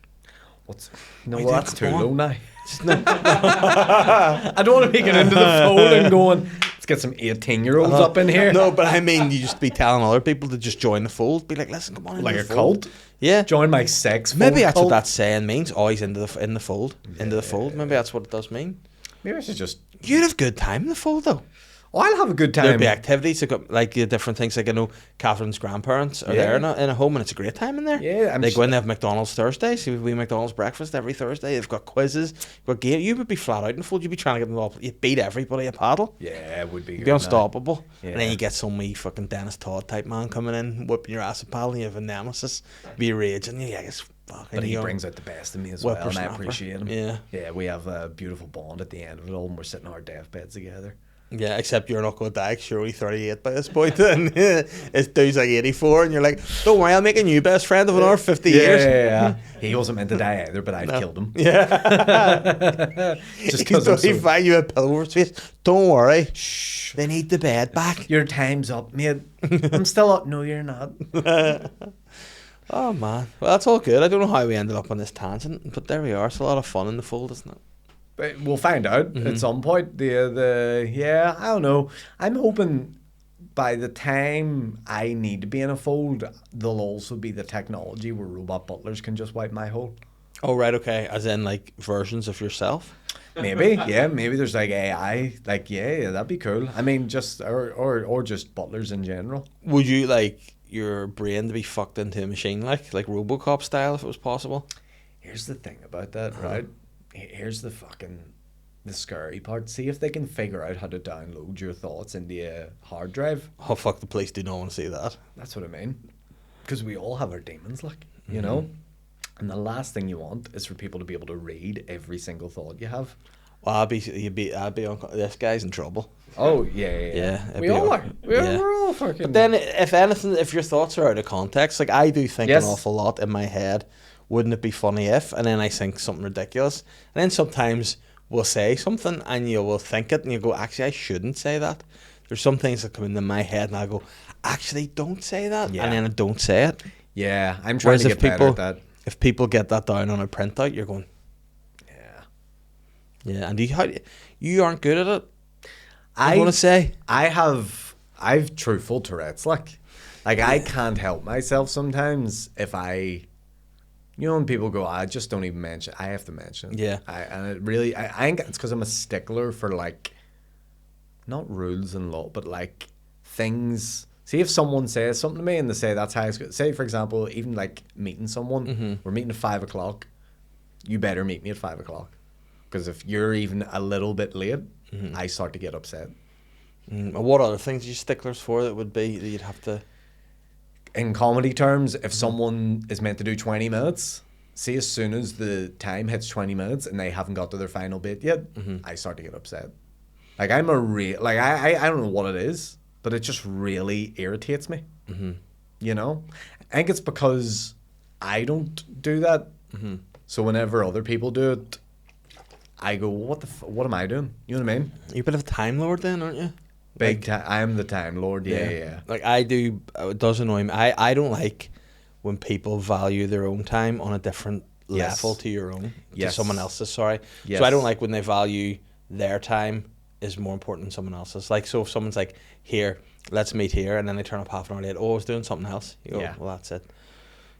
That's too low now. I don't want to be getting into the fold and going, let's get some 18-year-olds up in here. No, but I mean, you just be telling other people to just join the fold. Be like, listen, come on, into Like the a fold. cult. Yeah. Join my sex fold. Maybe that's cult. what that saying means. Always in the fold. Into the fold. Maybe that's what it does mean. Maybe I should just. You'd have a good time in the fold, though. Oh, I'll have a good time. There'd be activities, like different things. Like, I know Catherine's grandparents are there in a home, and it's a great time in there. Yeah, they go in, they have McDonald's Thursdays. We McDonald's breakfast every Thursday. They've got quizzes. But you would be flat out in the fold. You'd be trying to get them all. You'd beat everybody at paddle. Yeah, it would be. You'd be unstoppable. Yeah. And then you get some wee fucking Dennis Todd type man coming in, whipping your ass at paddle, and you have a nemesis. Be raging. Yeah, it's fucking. But he brings out the best in me as well, and I appreciate him. Yeah. Yeah, we have a beautiful bond at the end of it all, and we're sitting on our deathbeds together. Yeah, except you're not going to die because you're only 38 by this point. And this dude's like 84, and you're like, don't worry, I'll make a new best friend of another 50 years. Yeah. He wasn't meant to die either, but I've killed him. Yeah. Just because he find you a pillow over his face. Don't worry. Shh. They need the bed back. Your time's up, mate. I'm still up. No, you're not. Oh, man. Well, that's all good. I don't know how we ended up on this tangent, but there we are. It's a lot of fun in the fold, isn't it? But we'll find out at some point. I don't know. I'm hoping by the time I need to be in a fold, there'll also be the technology where robot butlers can just wipe my hole. Oh, right, okay. As in, like, versions of yourself? Maybe, yeah. Maybe there's, like, AI. Like, yeah, that'd be cool. I mean, just, or just butlers in general. Would you, like, your brain to be fucked into a machine, like RoboCop style, if it was possible? Here's the thing about that, right? Here's the scary part. See if they can figure out how to download your thoughts into a hard drive. Oh, fuck, the police do not want to see that. That's what I mean. Because we all have our demons, like, you know? And the last thing you want is for people to be able to read every single thought you have. Well, I'd be this guy's in trouble. Oh, yeah. We all are. We're all fucking... But then, if anything, if your thoughts are out of context, like, I do think an awful lot in my head, wouldn't it be funny if, and then I think something ridiculous. And then sometimes we'll say something and you will think it and you go, actually, I shouldn't say that. There's some things that come into my head and I go, actually, don't say that. Yeah. And then I don't say it. Yeah, I'm trying to get better at that. If people get that down on a printout, you're going, yeah. And you aren't good at it. I want to say I've truthful Tourette's. Like I can't help myself sometimes if I. You know when people go, I just don't even mention. I have to mention it. Yeah. I think it's because I'm a stickler for, like, not rules and law, but, like, things. See, if someone says something to me and they say that's how it's good. Say, for example, even, like, meeting someone. We're meeting at 5 o'clock. You better meet me at 5 o'clock. Because if you're even a little bit late, I start to get upset. What other things are you sticklers for that would be that you'd have to... In comedy terms, if someone is meant to do 20 minutes, see, as soon as the time hits 20 minutes and they haven't got to their final bit yet, I start to get upset. Like, I'm I don't know what it is, but it just really irritates me. You know? I think it's because I don't do that. So whenever other people do it, I go, what am I doing? You know what I mean? You're a bit of a Time Lord then, aren't you? Big time. I am the Time Lord. Yeah. Like, I do. It does annoy me. I don't like when people value their own time on a different level to your own, to someone else's. Sorry. Yes. So I don't like when they value their time is more important than someone else's. Like, so if someone's like, here, let's meet here, and then they turn up half an hour late. Oh, I was doing something else. You go, well, that's it.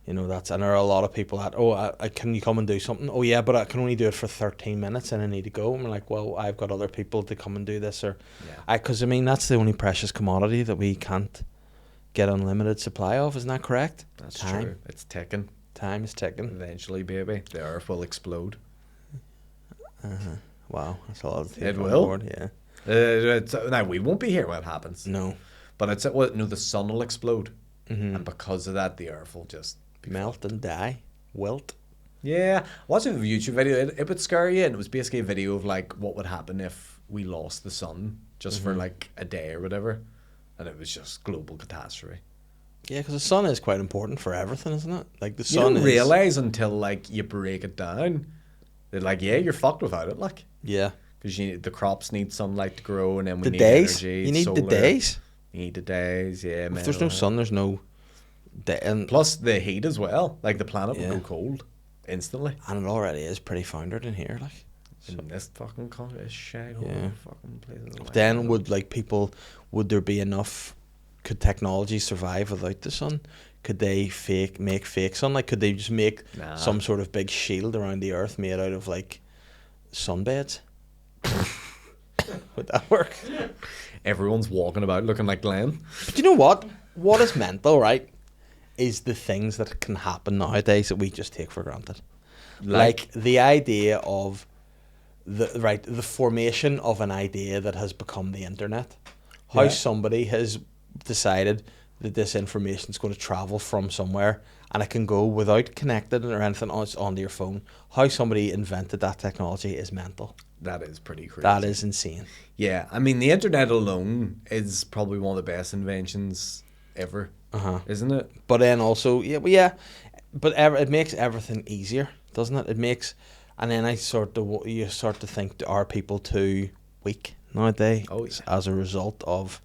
You know, and there are a lot of people that, can you come and do something? Oh yeah, but I can only do it for 13 minutes and I need to go. And we're like, well, I've got other people to come and do this, or because I mean that's the only precious commodity that we can't get unlimited supply of. Isn't that correct? That's Time. true. It's ticking. Time is ticking. Eventually, baby, the earth will explode. Wow, that's a lot of It will. board, yeah. Now we won't be here when it happens. No. But the sun will explode, and because of that, the earth will just Melt and die. Wilt. Yeah, watching a YouTube video, it would scare you, and it was basically a video of like what would happen if we lost the sun just for like a day or whatever, and it was just global catastrophe. Yeah, because the sun is quite important for everything, isn't it? Like the You sun don't is. realize until like you break it down. They're like, yeah, you're fucked without it, like, Yeah. because the crops need sunlight to grow, and then we The need days. energy. You need solar. the days. You need the days, yeah. If there's no sun, there's no day. And Plus the heat as well. Like the planet Yeah. will go cold instantly. it already is pretty foundered in here, like. In this fucking country, this shag hole Yeah. fucking place. But then would there be enough? Could technology survive without the sun? Could they make fake sun? Like, could they just make some sort of big shield around the earth made out of like sunbeds? Would that work? Everyone's walking about looking like Glenn. But you know what? What is mental, right? Is the things that can happen nowadays that we just take for granted. Like the idea of the formation of an idea that has become the internet. How somebody has decided that this information is going to travel from somewhere and it can go without connected or anything onto your phone. How somebody invented that technology is mental. That is pretty crazy. That is insane. Yeah, I mean, the internet alone is probably one of the best inventions ever, isn't it? But then also, but it makes everything easier, doesn't it? It makes, and then you start to think, are people too weak nowadays as a result of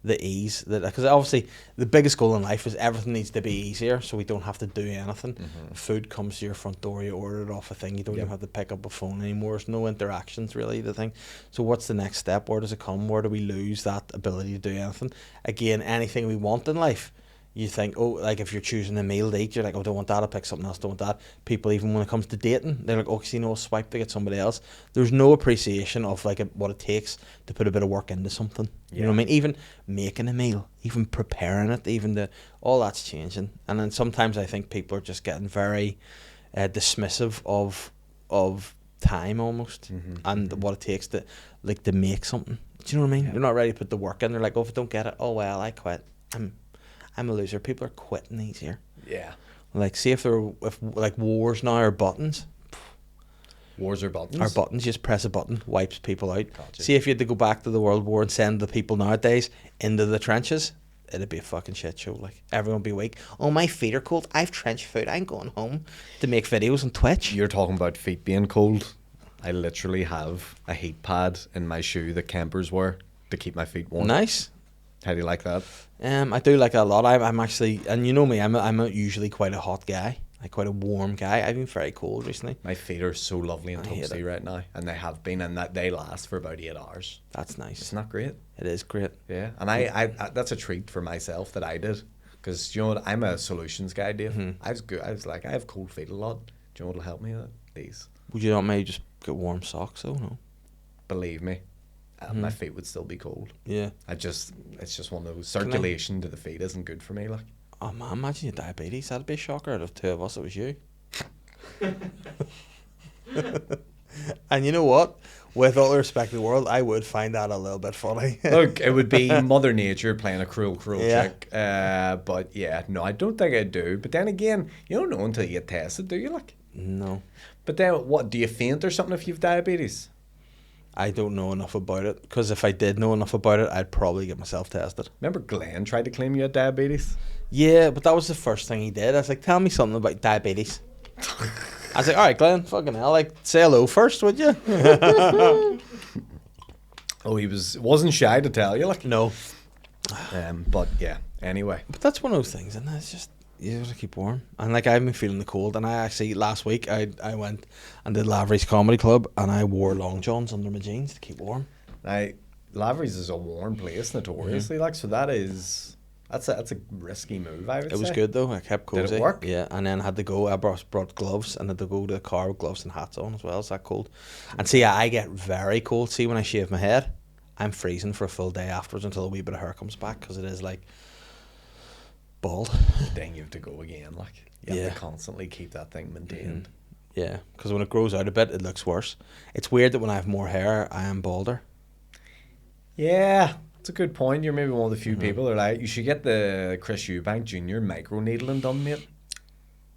the ease that, because obviously the biggest goal in life is everything needs to be easier, so we don't have to do anything. Food comes to your front door, you order it off a thing, you don't even have to pick up a phone anymore. There's no interactions really, the thing. So what's the next step? Where does it come? Where do we lose that ability to do anything? Again, anything we want in life, you think, like if you're choosing a meal to eat, you're like, don't want that, I'll pick something else, don't want that. People, even when it comes to dating, they're like, I'll swipe to get somebody else. There's no appreciation of like what it takes to put a bit of work into something. You know what I mean? Even making a meal, even preparing it, all that's changing. And then sometimes I think people are just getting very dismissive of time almost, and what it takes to make something. Do you know what I mean? They're not ready to put the work in. They're like, if I don't get it, I quit. I'm a loser. People are quitting easier. Yeah. Like, see if wars now are buttons. Wars are buttons? Our buttons, just press a button, wipes people out. Gotcha. See if you had to go back to the World War and send the people nowadays into the trenches, it'd be a fucking shit show. Like, everyone would be weak. Oh, my feet are cold. I've trench foot. I'm going home to make videos on Twitch. You're talking about feet being cold. I literally have a heat pad in my shoe that campers wear to keep my feet warm. Nice. How do you like that? I do like that a lot. I'm actually, and you know me, I'm usually quite a hot guy, like quite a warm guy. I've been very cold recently. My feet are so lovely and I hate toasty it. right now, and they have been, and that they last for about 8 hours. That's nice. Isn't that great? It is great. Yeah, and I that's a treat for myself that I did, because you know what, I'm a solutions guy, Dave. I was like, I have cold feet a lot. Do you know what'll help me with these? Would you not maybe just get warm socks though? No. Believe me, my feet would still be cold. Yeah. It's just one of those, circulation to the feet isn't good for me, like. Oh man, imagine you diabetes. That'd be a shocker. Out of two of us, it was you. And you know what? With all the respect in the world, I would find that a little bit funny. Look, it would be Mother Nature playing a cruel Yeah. trick. But yeah, no, I don't think I do. But then again, you don't know until you get tested, do you? Like, No. but then what? Do you faint or something if you've diabetes? I don't know enough about it, because if I did know enough about it, I'd probably get myself tested. Remember Glenn tried to claim you had diabetes? Yeah, but that was the first thing he did. I was like, tell me something about diabetes. I was like, all right, Glenn, fucking hell, like, say hello first, would you? Oh, he wasn't shy to tell you, like. No. But yeah, anyway. But that's one of those things, and it's just, you gotta keep warm. And like, I've been feeling the cold, and I actually, last week, I went and did Lavery's Comedy Club, and I wore long johns under my jeans to keep warm. Now, Lavery's is a warm place, notoriously, like, so that is That's a risky move, I would say. It was good though. I kept cozy. Did it work? Yeah, and then I had to go. I brought gloves and had to go to the car with gloves and hats on as well. It's that cold. And see, I get very cold. See, when I shave my head, I'm freezing for a full day afterwards until a wee bit of hair comes back because it is like bald. Then you have to go again. Like you have to constantly keep that thing maintained. Yeah, because when it grows out a bit, it looks worse. It's weird that when I have more hair, I am balder. Yeah, that's a good point. You're maybe one of the few people that are like, you should get the Chris Eubank Jr. micro needling done, mate.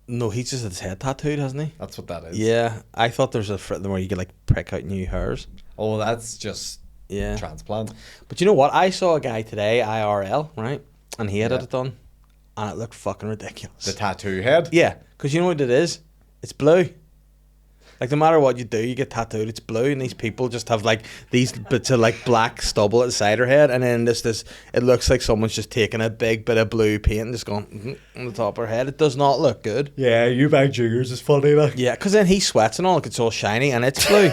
No, he's just had his head tattooed, hasn't he? That's what that is. Yeah, I thought there's a where you could like prick out new hairs. Oh, that's just transplant. But you know what? I saw a guy today, IRL, right? And he had it done. And it looked fucking ridiculous. The tattoo head? Yeah, because you know what it is? It's blue. Like, no matter what you do, you get tattooed, it's blue. And these people just have, like, these bits of, like, black stubble at the side of their head. And then this it looks like someone's just taken a big bit of blue paint and just gone on the top of her head. It does not look good. Yeah, Eubank Jr.'s is funny, like. Yeah, because then he sweats and all, like, it's all shiny and it's blue.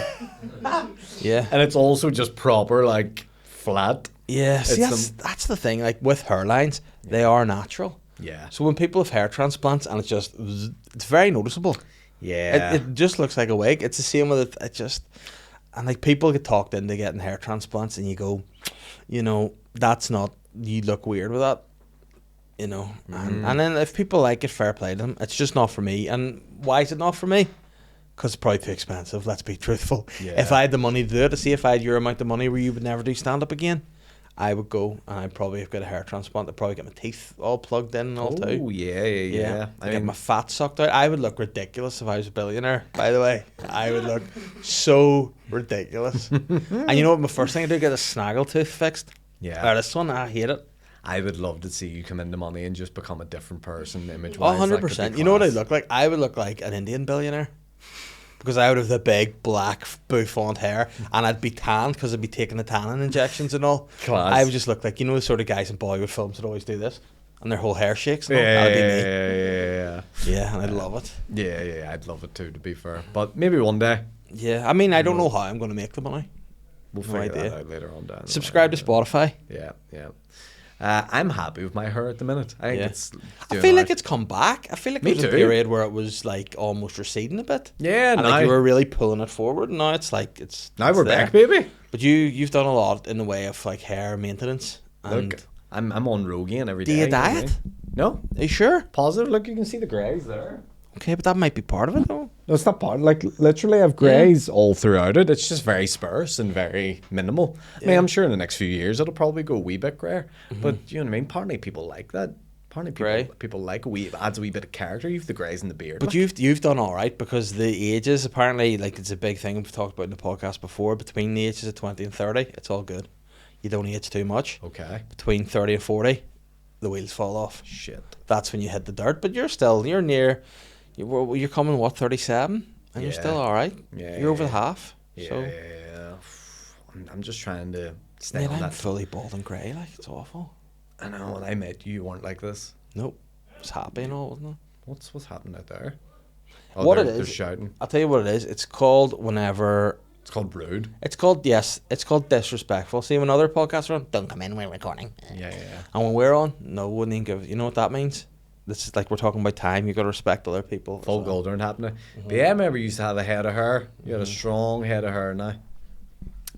Yeah. And it's also just proper, like, flat. Yeah, see, that's the thing. Like, with hairlines, they are natural. Yeah. So when people have hair transplants and it's very noticeable. Yeah. It just looks like a wig. It's the same with it. And like people get talked into getting hair transplants and you go, you know, that's not, you look weird with that. You know. And then if people like it, fair play to them. It's just not for me. And why is it not for me? Because it's probably too expensive, let's be truthful. Yeah. If I had the money to do it, to see if I had your amount of money where you would never do stand-up again, I would go and I'd probably have got a hair transplant. I'd probably get my teeth all plugged in and all too. Oh, yeah. I get my fat sucked out. I would look ridiculous if I was a billionaire, by the way. I would look so ridiculous. And you know what? My first thing I do, get a snaggle tooth fixed. Yeah. This one, I hate it. I would love to see you come into money and just become a different person image-wise. 100%. You know what I look like? I would look like an Indian billionaire. Because I would have the big black bouffant hair and I'd be tanned because I'd be taking the tanning injections and all. Class. I would just look like, you know, the sort of guys in Bollywood films that always do this and their whole hair shakes and all. Yeah, That'd be me. Yeah, and I'd love it. Yeah, I'd love it too, to be fair. But maybe one day. Yeah, I mean, I don't know how I'm going to make the money. We'll figure that out later on down. Subscribe to Spotify. Yeah. I'm happy with my hair at the minute. I think it's. I feel like it's come back. I feel like there was a period where it was like almost receding a bit. Yeah, and like you were really pulling it forward. And now it's like now we're back, baby. But you've done a lot in the way of like hair maintenance. And look, I'm on Rogaine every day. Do you diet? No. Are you sure? Positive. Look, you can see the greys there. Okay, but that might be part of it, though. No, it's not part. Like, literally, I have greys all throughout it. It's just very sparse and very minimal. I mean, I'm sure in the next few years it'll probably go a wee bit grayer. But, you know what I mean? Apparently people like that. Apparently people like adds a wee bit of character. You've the greys in the beard. But like. you've done all right because the ages, apparently, like, it's a big thing we've talked about in the podcast before. Between the ages of 20 and 30, it's all good. You don't age too much. Okay. Between 30 and 40, the wheels fall off. Shit. That's when you hit the dirt. But you're near... You're coming, 37? And you're still all right. Yeah, you're over the half. Yeah. I'm just trying to stay on that. I'm fully bald and grey. Like, it's awful. I know. When I met you weren't like this. Nope. It was happy and all, wasn't it? What's happening out there? Oh, what it is? They're shouting. I'll tell you what it is. It's called whenever... It's called rude. It's called disrespectful. See, when other podcasts are on, don't come in, we're recording. Yeah. And when we're on, no, wouldn't even give... You know what that means? This is like we're talking about time. You got to respect other people. Full gold aren't happening. But yeah, I remember you used to have a head of hair. You had a strong head of hair now.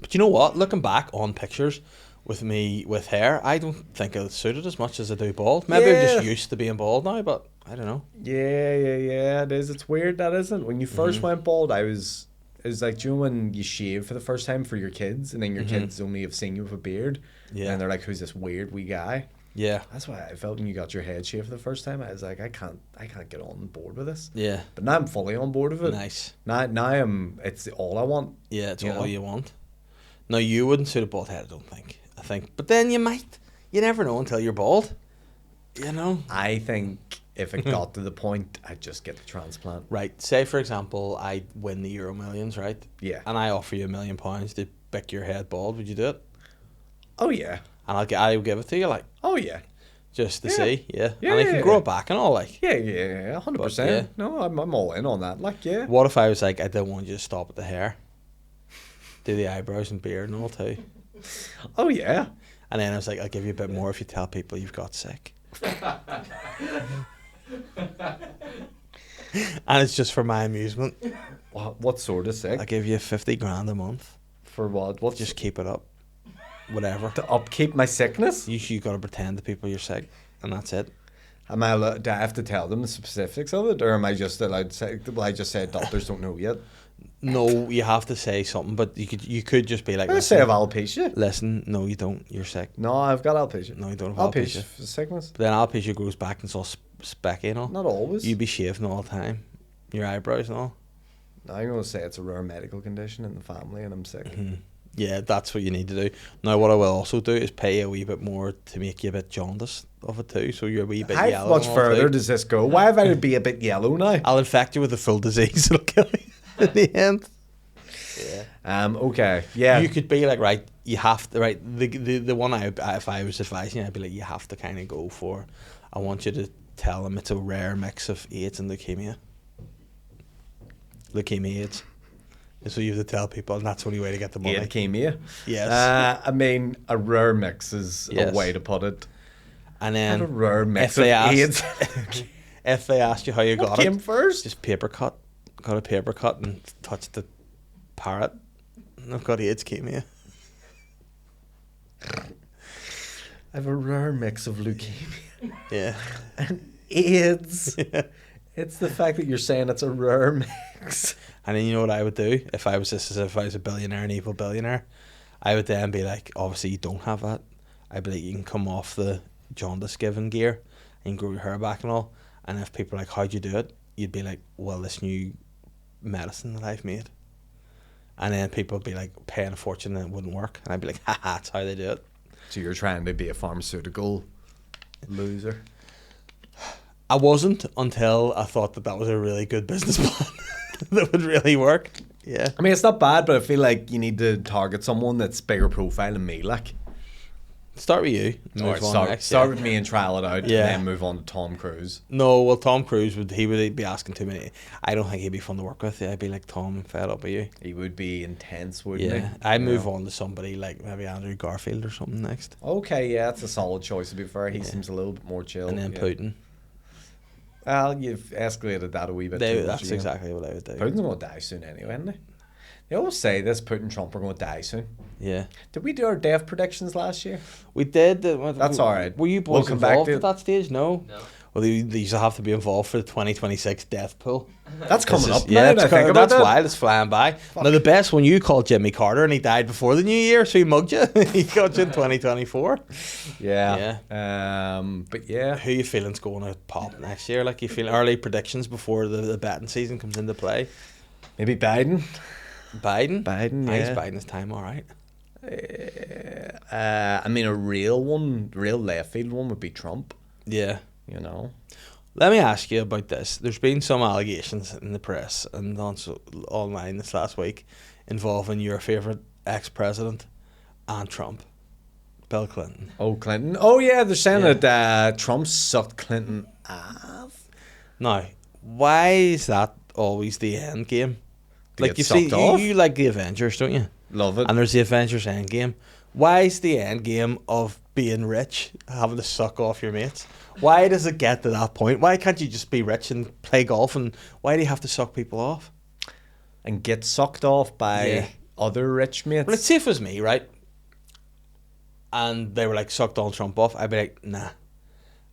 But you know what? Looking back on pictures with me with hair, I don't think it suited as much as I do bald. Maybe I'm just used to being bald now, but I don't know. Yeah. It is. It's weird, that isn't. When you first went bald, it was like, do you know when you shave for the first time for your kids, and then your kids only have seen you with a beard, and they're like, "Who's this weird wee guy?" Yeah, that's why I felt when you got your head shaved for the first time. I was like, I can't get on board with this. Yeah, but now I'm fully on board with it. Nice. Now it's all I want. Yeah, it's all you want. No, you wouldn't suit a bald head, I think, but then you might. You never know until you're bald. You know. I think if it got to the point, I'd just get the transplant. Right. Say for example, I win the Euro Millions, right? Yeah. And I offer you £1 million to pick your head bald. Would you do it? Oh yeah. And I'll give it to you, like. Oh yeah. Just to see, and I can grow it back and all, like. Yeah, 100%. No, I'm all in on that, like, yeah. What if I was like, I don't want you to stop at the hair, do the eyebrows and beard and all too? Oh yeah. And then I was like, I'll give you a bit more if you tell people you've got sick. And it's just for my amusement. What sort of sick? I give you 50 grand a month. For what? What's Just keep it up. Whatever. to upkeep my sickness? You gotta pretend to people you're sick, and that's it. Am I allowed, do I have to tell them the specifics of it, or am I just allowed to say? Well, I just said doctors don't know yet. No, you have to say something, but you could just be like, I say I have alopecia. listen, no, you don't. You're sick. No, I've got alopecia. No, you don't have Alopecia alopecia. for sickness. But then alopecia grows back and it's all specky and all. Not always. You be shaving all the time, your eyebrows and all. I'm going to say it's a rare medical condition in the family, and I'm sick. Yeah, that's what you need to do. Now, what I will also do is pay you a wee bit more to make you a bit jaundiced of it too, so you're a wee bit How yellow. much and all further too. does this go? Why have I to be a bit yellow now? I'll infect you with a full disease. It'll kill you in the end. Yeah. Okay. Yeah. You could be like, right, you have to, right, the one if I was advising you, I'd be like, you have to kind of go for, I want you to tell them it's a rare mix of AIDS and leukemia. Leukemia AIDS. And so you have to tell people, and that's the only way to get the money. Leukemia. Yes. I mean, a rare mix is Yes. a way to put it. And I had then a rare mix if they of AIDS. if they ask you how you What got came it, first? just paper cut. Got a paper cut and touched the parrot. And I've got AIDS leukemia. I have a rare mix of leukemia Yeah. and AIDS. It's the fact that you're saying it's a rare mix. And then you know what I would do if I was a billionaire, an evil billionaire, I would then be like, obviously you don't have that. I'd be like, you can come off the jaundice giving gear and grow your hair back and all. And if people are like, how'd you do it? You'd be like, well, this new medicine that I've made. And then people would be like paying a fortune and it wouldn't work. And I'd be like, haha, that's how they do it. So you're trying to be a pharmaceutical loser. I wasn't until I thought that was a really good business plan that would really work. Yeah. I mean, it's not bad, but I feel like you need to target someone that's bigger profile than me. Like, Start with you. Move on next, start yeah. with me and trial it out, Yeah. and then move on to Tom Cruise. No, well, Tom Cruise would be asking too many. I don't think he'd be fun to work with. I'd be like, Tom, I'm fed up with you. He would be intense, wouldn't Yeah, he? I'd move on to somebody like maybe Andrew Garfield or something next, Okay, yeah, that's a solid choice. To be fair, he seems a little bit more chill. and then yeah. Putin. Well, you've escalated that a wee bit. too much, That's you know. exactly what I would do. Putin's going to die soon anyway, isn't he? They always say this, Putin and Trump are going to die soon. Yeah, Did we do our death predictions last year? we did. That's all right. Were you We'll boys come back involved to at it. that stage? No. No. Well, these will have to be involved for the 2026 death pool. That's coming up Yeah, now. that's, that's wild. It's flying by. Now the best one you called Jimmy Carter, and he died before the new year, so he mugged you. He got you in 2024. Yeah. But yeah. Who you feeling's going to pop next year? Like, you feel early predictions before the betting season comes into play? Maybe Biden. Biden? Biden, Nice yeah. Biden's time, all right. I mean, a real left field one would be Trump, Yeah. you know. Let me ask you about this. There's been some allegations in the press and online this last week involving your favourite ex-president and Trump, Bill Clinton. Oh, Clinton. Oh, yeah, they're saying Yeah. that Trump sucked Clinton off. Now, why is that always the end game? To Like, get you see, sucked off? you like the Avengers, don't you? Love it. And there's the Avengers Endgame. Why is the end game of being rich having to suck off your mates? Why does it get to that point? Why can't you just be rich and play golf? And why do you have to suck people off? And get sucked off by Yeah. other rich mates. Well, let's see if it was me, right? And they were like, suck Donald Trump off. I'd be like, nah.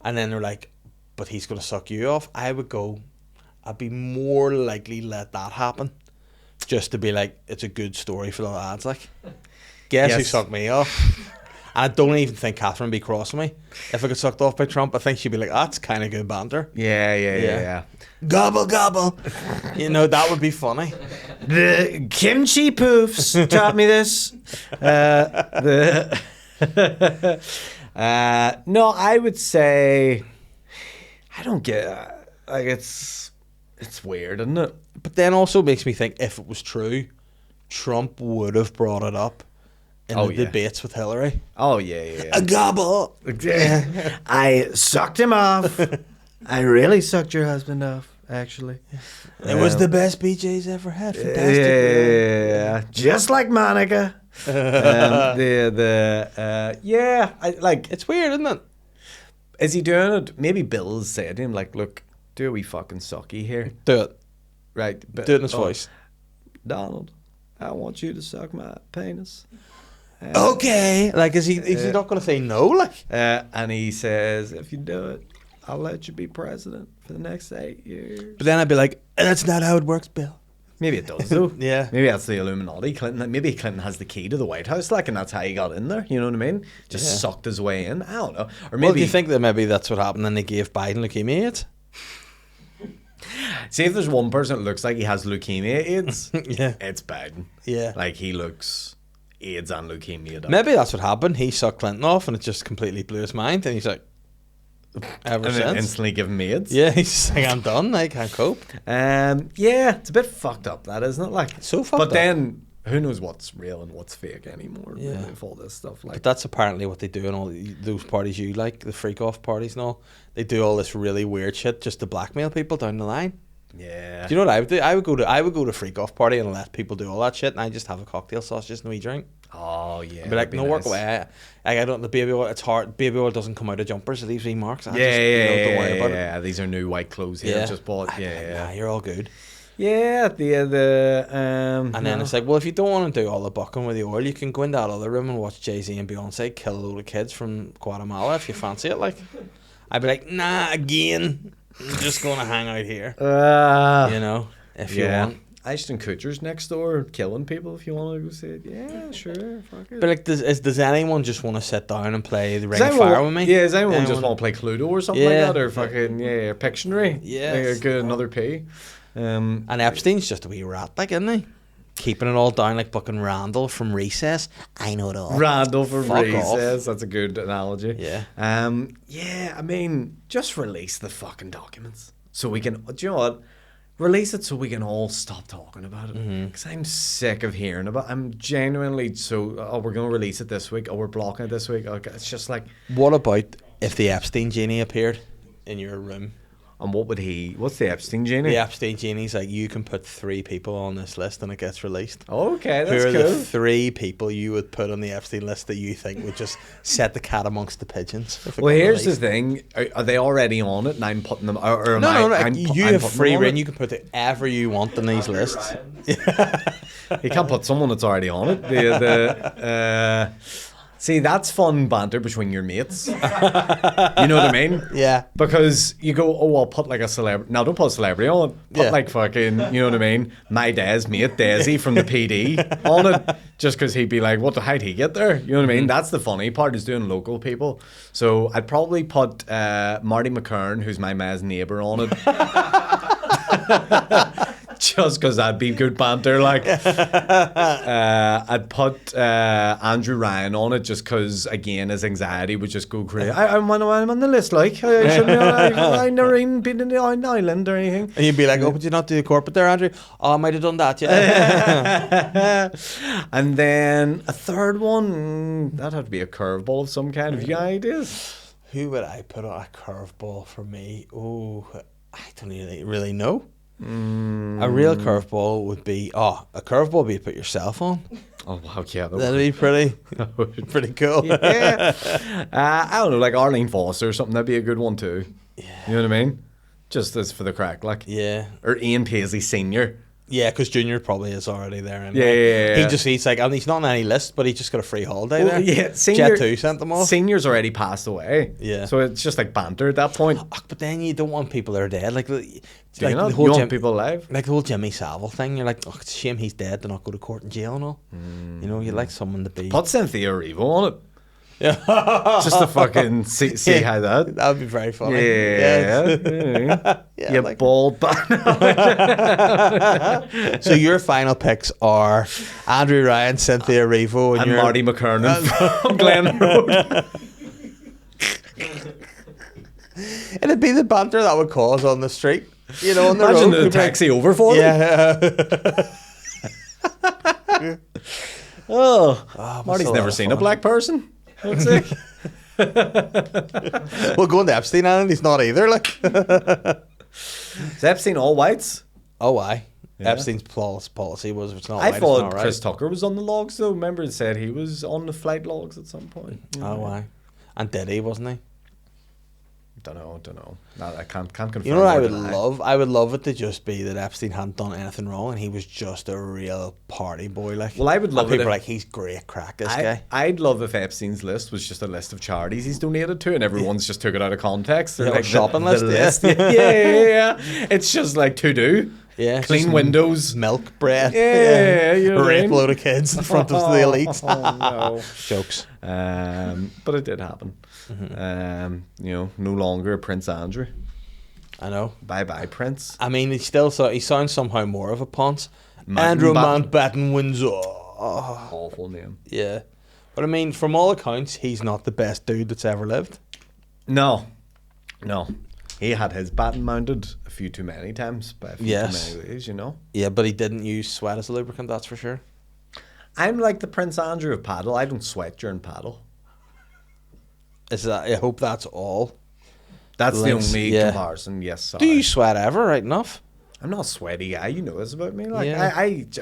And then they're like, but he's going to suck you off. I would go, I'd be more likely let that happen. Just to be like, it's a good story for the lads. Like, guess who Yes. sucked me off? And I don't even think Catherine would be crossing me. If I got sucked off by Trump, I think she'd be like, that's kind of good banter. Yeah. Gobble, gobble. You know, that would be funny. The Kimchi poofs taught me this. No, I would say I don't get like it's weird, isn't it? But then also makes me think, if it was true, Trump would have brought it up in Oh, the yeah. debates with Hillary. Oh yeah. A gobble. I sucked him off. I really sucked your husband off, actually. It was the best BJ's ever had. Fantastic. Yeah, just like Monica. I like. It's weird, isn't it? Is he doing it? Maybe Bill's said to him, like, look, do a wee fucking sucky here. Do it. Right. But, Do it in his voice. Donald, I want you to suck my penis. Okay. Like, is he not going to say no? Like, And he says, if you do it, I'll let you be president for the next 8 years. but then I'd be like, that's not how it works, Bill. Maybe it does, though. Yeah. Maybe that's the Illuminati. Maybe Clinton has the key to the White House, like, and that's how he got in there. You know what I mean? Just sucked his way in. I don't know. Or maybe. Well, do you think that maybe that's what happened and they gave Biden leukemia AIDS? See, if there's one person that looks like he has leukemia AIDS, Yeah. it's Biden. Yeah. Like, he looks AIDS and leukemia. Maybe that's what happened. He sucked Clinton off and it just completely blew his mind. And he's like, ever And since. then instantly give him AIDS. Yeah, he's just like, I'm done. I can't cope. Yeah, it's a bit fucked up, that, isn't it? Like, So fucked But up. then, who knows what's real and what's fake anymore? Yeah. Really, with all this stuff. Like, But that's apparently what they do in all those parties you like, the freak off parties and all. They do all this really weird shit just to blackmail people down the line. yeah. Do you know what I would do? I would go to a freak off party and let people do all that shit, and I just have a cocktail sauce, just no wee drink. Oh, yeah. I'd be like, that'd no, work away. I don't. The baby oil, it's hard. Baby oil doesn't come out of jumpers. It leaves wee marks. Don't worry about it. Yeah, these are new white clothes here. Yeah. Just bought. I'd be like, Yeah. nah, you're all good. Yeah, And then it's like, well, if you don't want to do all the bucking with the oil, you can go in that other room and watch Jay-Z and Beyonce kill a load of kids from Guatemala if you fancy it. Like, I'd be like, nah, again, I'm just going to hang out here. You know, if you want. Ashton Kutcher's next door killing people if you want to go see it. Yeah, sure. Fuck it. But like, does anyone just want to sit down and play the Ring Does of anyone- Fire with me? Yeah, does anyone just want to play Cluedo or something Yeah. like that? Or fucking, Pictionary? Yes. Get another P. And Epstein's just a wee rat, like, isn't he? Keeping it all down like fucking Randall from Recess. I know it all. Randall for Fuck Recess. That's a good analogy. Yeah. I mean, just release the fucking documents so we can. Do you know what? Release it so we can all stop talking about it. Because I'm sick of hearing about. I'm genuinely so. Oh, we're gonna release it this week. Oh, we're blocking it this week. Okay, it's just like. What about if the Epstein genie appeared in your room? And what would he? What's the Epstein genie? The Epstein genie's like, you can put 3 people on this list and it gets released. Okay, Who that's are cool. the 3 people you would put on the Epstein list that you think would just set the cat amongst the pigeons? If it Well, got here's the released? thing: are they already on it, and I'm putting them? Or am No, I, I'm, you I'm have putting free them on reign. it? You can put whatever you want on these lists. You can't put someone that's already on it. See, that's fun banter between your mates. You know what I mean? Yeah. Because you go, oh, I'll put like a celebrity. No, don't put a celebrity on it. Put Yeah. like fucking, you know what I mean? My dad's mate, Desi from the PD on it. Just because he'd be like, what the how'd he get there? You know what I mean? That's the funny part, is doing local people. So I'd probably put Marty McKern, who's my ma's neighbour, on it. Just because that'd be good banter, like. I'd put Andrew Ryan on it just because, again, his anxiety would just go crazy. I'm on the list, like. I've never even been in the island or anything. And you'd be like, oh, would you not do the corporate there, Andrew? Oh, I might have done that, yeah. And then a third one, that'd have to be a curveball of some kind. Have you got ideas? Who would I put on a curveball for me? Oh, I don't really know. A real curveball would be, a curveball would be to put yourself on. Oh, wow, yeah. That'd be pretty cool. Yeah. I don't know, like Arlene Foster or something, that'd be a good one too. Yeah. You know what I mean? Just as for the crack, like. Yeah. Or Ian Paisley Sr. Yeah, because Junior probably is already there. Anyway. Yeah. He's like, and he's not on any list, but he just got a free holiday there. Yeah, Jet 2 sent them off. Senior's already passed away. Yeah. So it's just like banter at that point. But then you don't want people that are dead. Like, Do you not? the whole You want people alive? like the whole Jimmy Savile thing. You're like, oh, it's a shame he's dead to not go to court and jail and all. You know, you'd like someone to be. Put Cynthia Erivo on it. Yeah. Just to fucking see how that. That would be very funny. Yeah. Yeah, You like- bald So your final picks are Andrew Ryan, Cynthia Erivo, and your Marty McKernan from Glen Road. It'd be the banter that would cause on the street. You know, on the Imagine road. the You'd be like, taxi over for them. Yeah. Marty's a lot never of seen a fun. black person. That's it. Well, going to Epstein Island, he's not either. Like, Is Epstein all whites? oh, why? Yeah. Epstein's policy was if it's not I white, thought it's not right. Chris Tucker was on the logs though. Remember, it said he was on the flight logs at some point. Oh, why? And did he, wasn't he? Don't know. No, I can't confirm. You know what I or would deny. love? I would love it to just be that Epstein hadn't done anything wrong and he was just a real party boy. Like, Well, I would love and it people if- are like, he's great crack, this guy. I'd love if Epstein's list was just a list of charities he's donated to, and everyone's just took it out of context. Yeah, They're like shopping list, yeah. yeah. It's just like to do. Yeah, it's Clean just windows. milk, bread. Yeah, you know what I Rape mean? load of kids in front of the elites. Oh, no. Jokes. But it did happen. No longer Prince Andrew. I know. Bye bye, Prince. I mean, he sounds somehow more of a ponce. Andrew Mountbatten. Mountbatten Windsor. Oh, Awful name. yeah. But I mean, from all accounts, he's not the best dude that's ever lived. No. He had his baton mounted a few too many times by a few Yes. too many ways, you know. Yeah, but he didn't use sweat as a lubricant, that's for sure. I'm like the Prince Andrew of paddle. I don't sweat during paddle. I hope that's all. That's Links, the only yeah. comparison. Yes, sorry. Do you sweat ever, right enough? I'm not a sweaty guy. You know this about me. Like Yeah.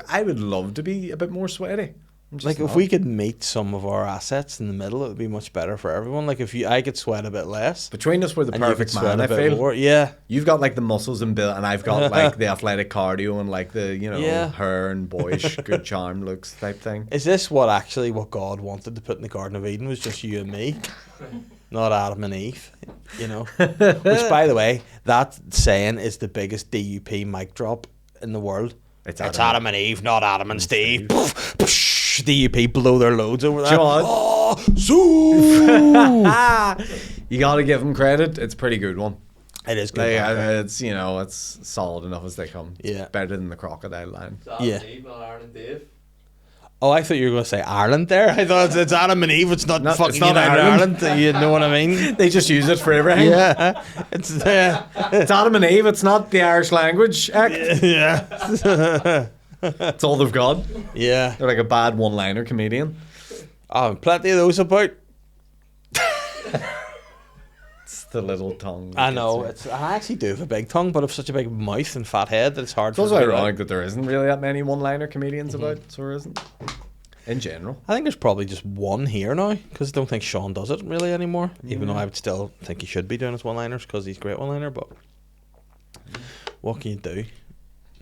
I would love to be a bit more sweaty. I'm just Like, if not. we could meet some of our assets in the middle, it would be much better for everyone. Like, I could sweat a bit less. Between us, we're the and you could perfect sweat man. a I bit feel. more. Yeah. You've got like the muscles and build, and I've got like the athletic cardio and like the Yeah. hair and boyish good charm looks type thing. Is this what God wanted to put in the Garden of Eden, was just you and me? Not Adam and Eve, you know? Which, by the way, that saying is the biggest DUP mic drop in the world. It's Adam and Eve, not Adam and Steve. Poof, poosh, DUP blow their loads over that. John. Oh, zoo! You got to give him credit. It's a pretty good one. It is good. Like, man. it's solid enough as they come. Yeah. Better than the crocodile line. It's Adam Yeah. and Eve, not Aaron and Dave. Oh, I thought you were going to say Ireland there. I thought it's Adam and Eve. It's not No, fucking it's not United Ireland. Ireland. You know what I mean? They just use it for everything. Yeah. It's It's Adam and Eve. It's not the Irish language act. yeah. It's all they've got. Yeah. They're like a bad one-liner comedian. Oh, plenty of those about. It's the little tongue. I know. I actually do have a big tongue, but I've such a big mouth and fat head that it's hard It's for also me to- ironic that there isn't really that many one-liner comedians about, so there isn't. In general. I think there's probably just one here now, because I don't think Sean does it really anymore. Even though I would still think he should be doing his one-liners, because he's a great one-liner, but what can you do?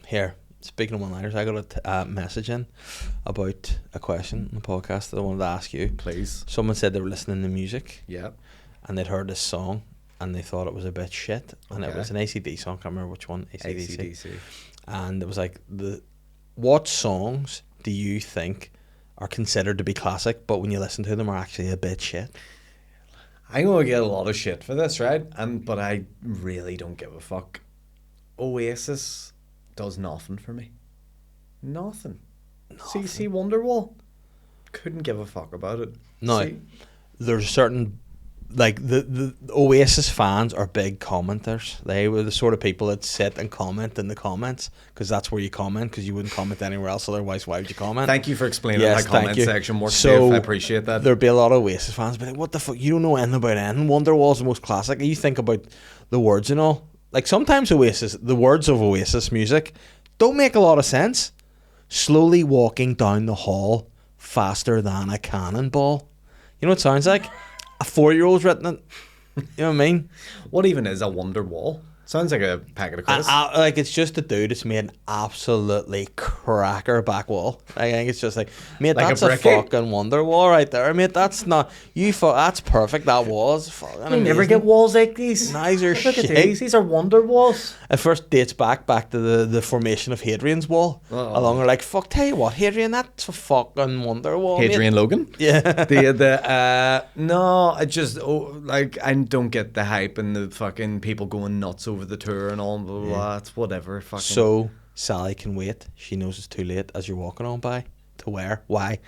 Here, speaking of one-liners, I got a message in about a question in the podcast that I wanted to ask you. Please. Someone said they were listening to music, Yeah. and they'd heard this song, and they thought it was a bit shit, and it Okay. was an AC/DC song, I can't remember which one, AC/DC. AC/DC. And it was like, what songs do you think are considered to be classic, but when you listen to them are actually a bit shit? I'm going to get a lot of shit for this, right? But I really don't give a fuck. Oasis does nothing for me. Nothing. CC Wonderwall. Couldn't give a fuck about it. No, See, there's certain, like, the Oasis fans are big commenters. They were the sort of people that sit and comment in the comments, because that's where you comment, because you wouldn't comment anywhere else, otherwise why would you comment? thank you for explaining Yes, my thank comment you. section more, So, Dave. I appreciate that. There'd be a lot of Oasis fans be like, what the fuck, you don't know anything about anything. Wonderwall's the most classic. You think about the words and all. Like, sometimes the words of Oasis music don't make a lot of sense. Slowly walking down the hall faster than a cannonball. You know what it sounds like? A 4-year-old's written it. You know what I mean? What even is a Wonderwall? Sounds like a packet of crisps. Like, it's just a dude that's made an absolutely cracker back wall. I think it's just like, mate, Like a that's a bricky? fucking wonder wall right there. Mate, that's not, that's perfect. That wall is fucking amazing. walls like these. Nice are Look at shit. these. These are Wonder Walls. It first dates back to the formation of Hadrian's Wall. Oh. Along, they're like, fuck, tell you what, Hadrian, that's a fucking wonder wall, mate. Hadrian Logan. Yeah. No, I just I don't get the hype and the fucking people going nuts over the tour and all blah, blah, blah. It's whatever. Fucking. So Sally can wait. She knows it's too late as you're walking on by to wear. Why?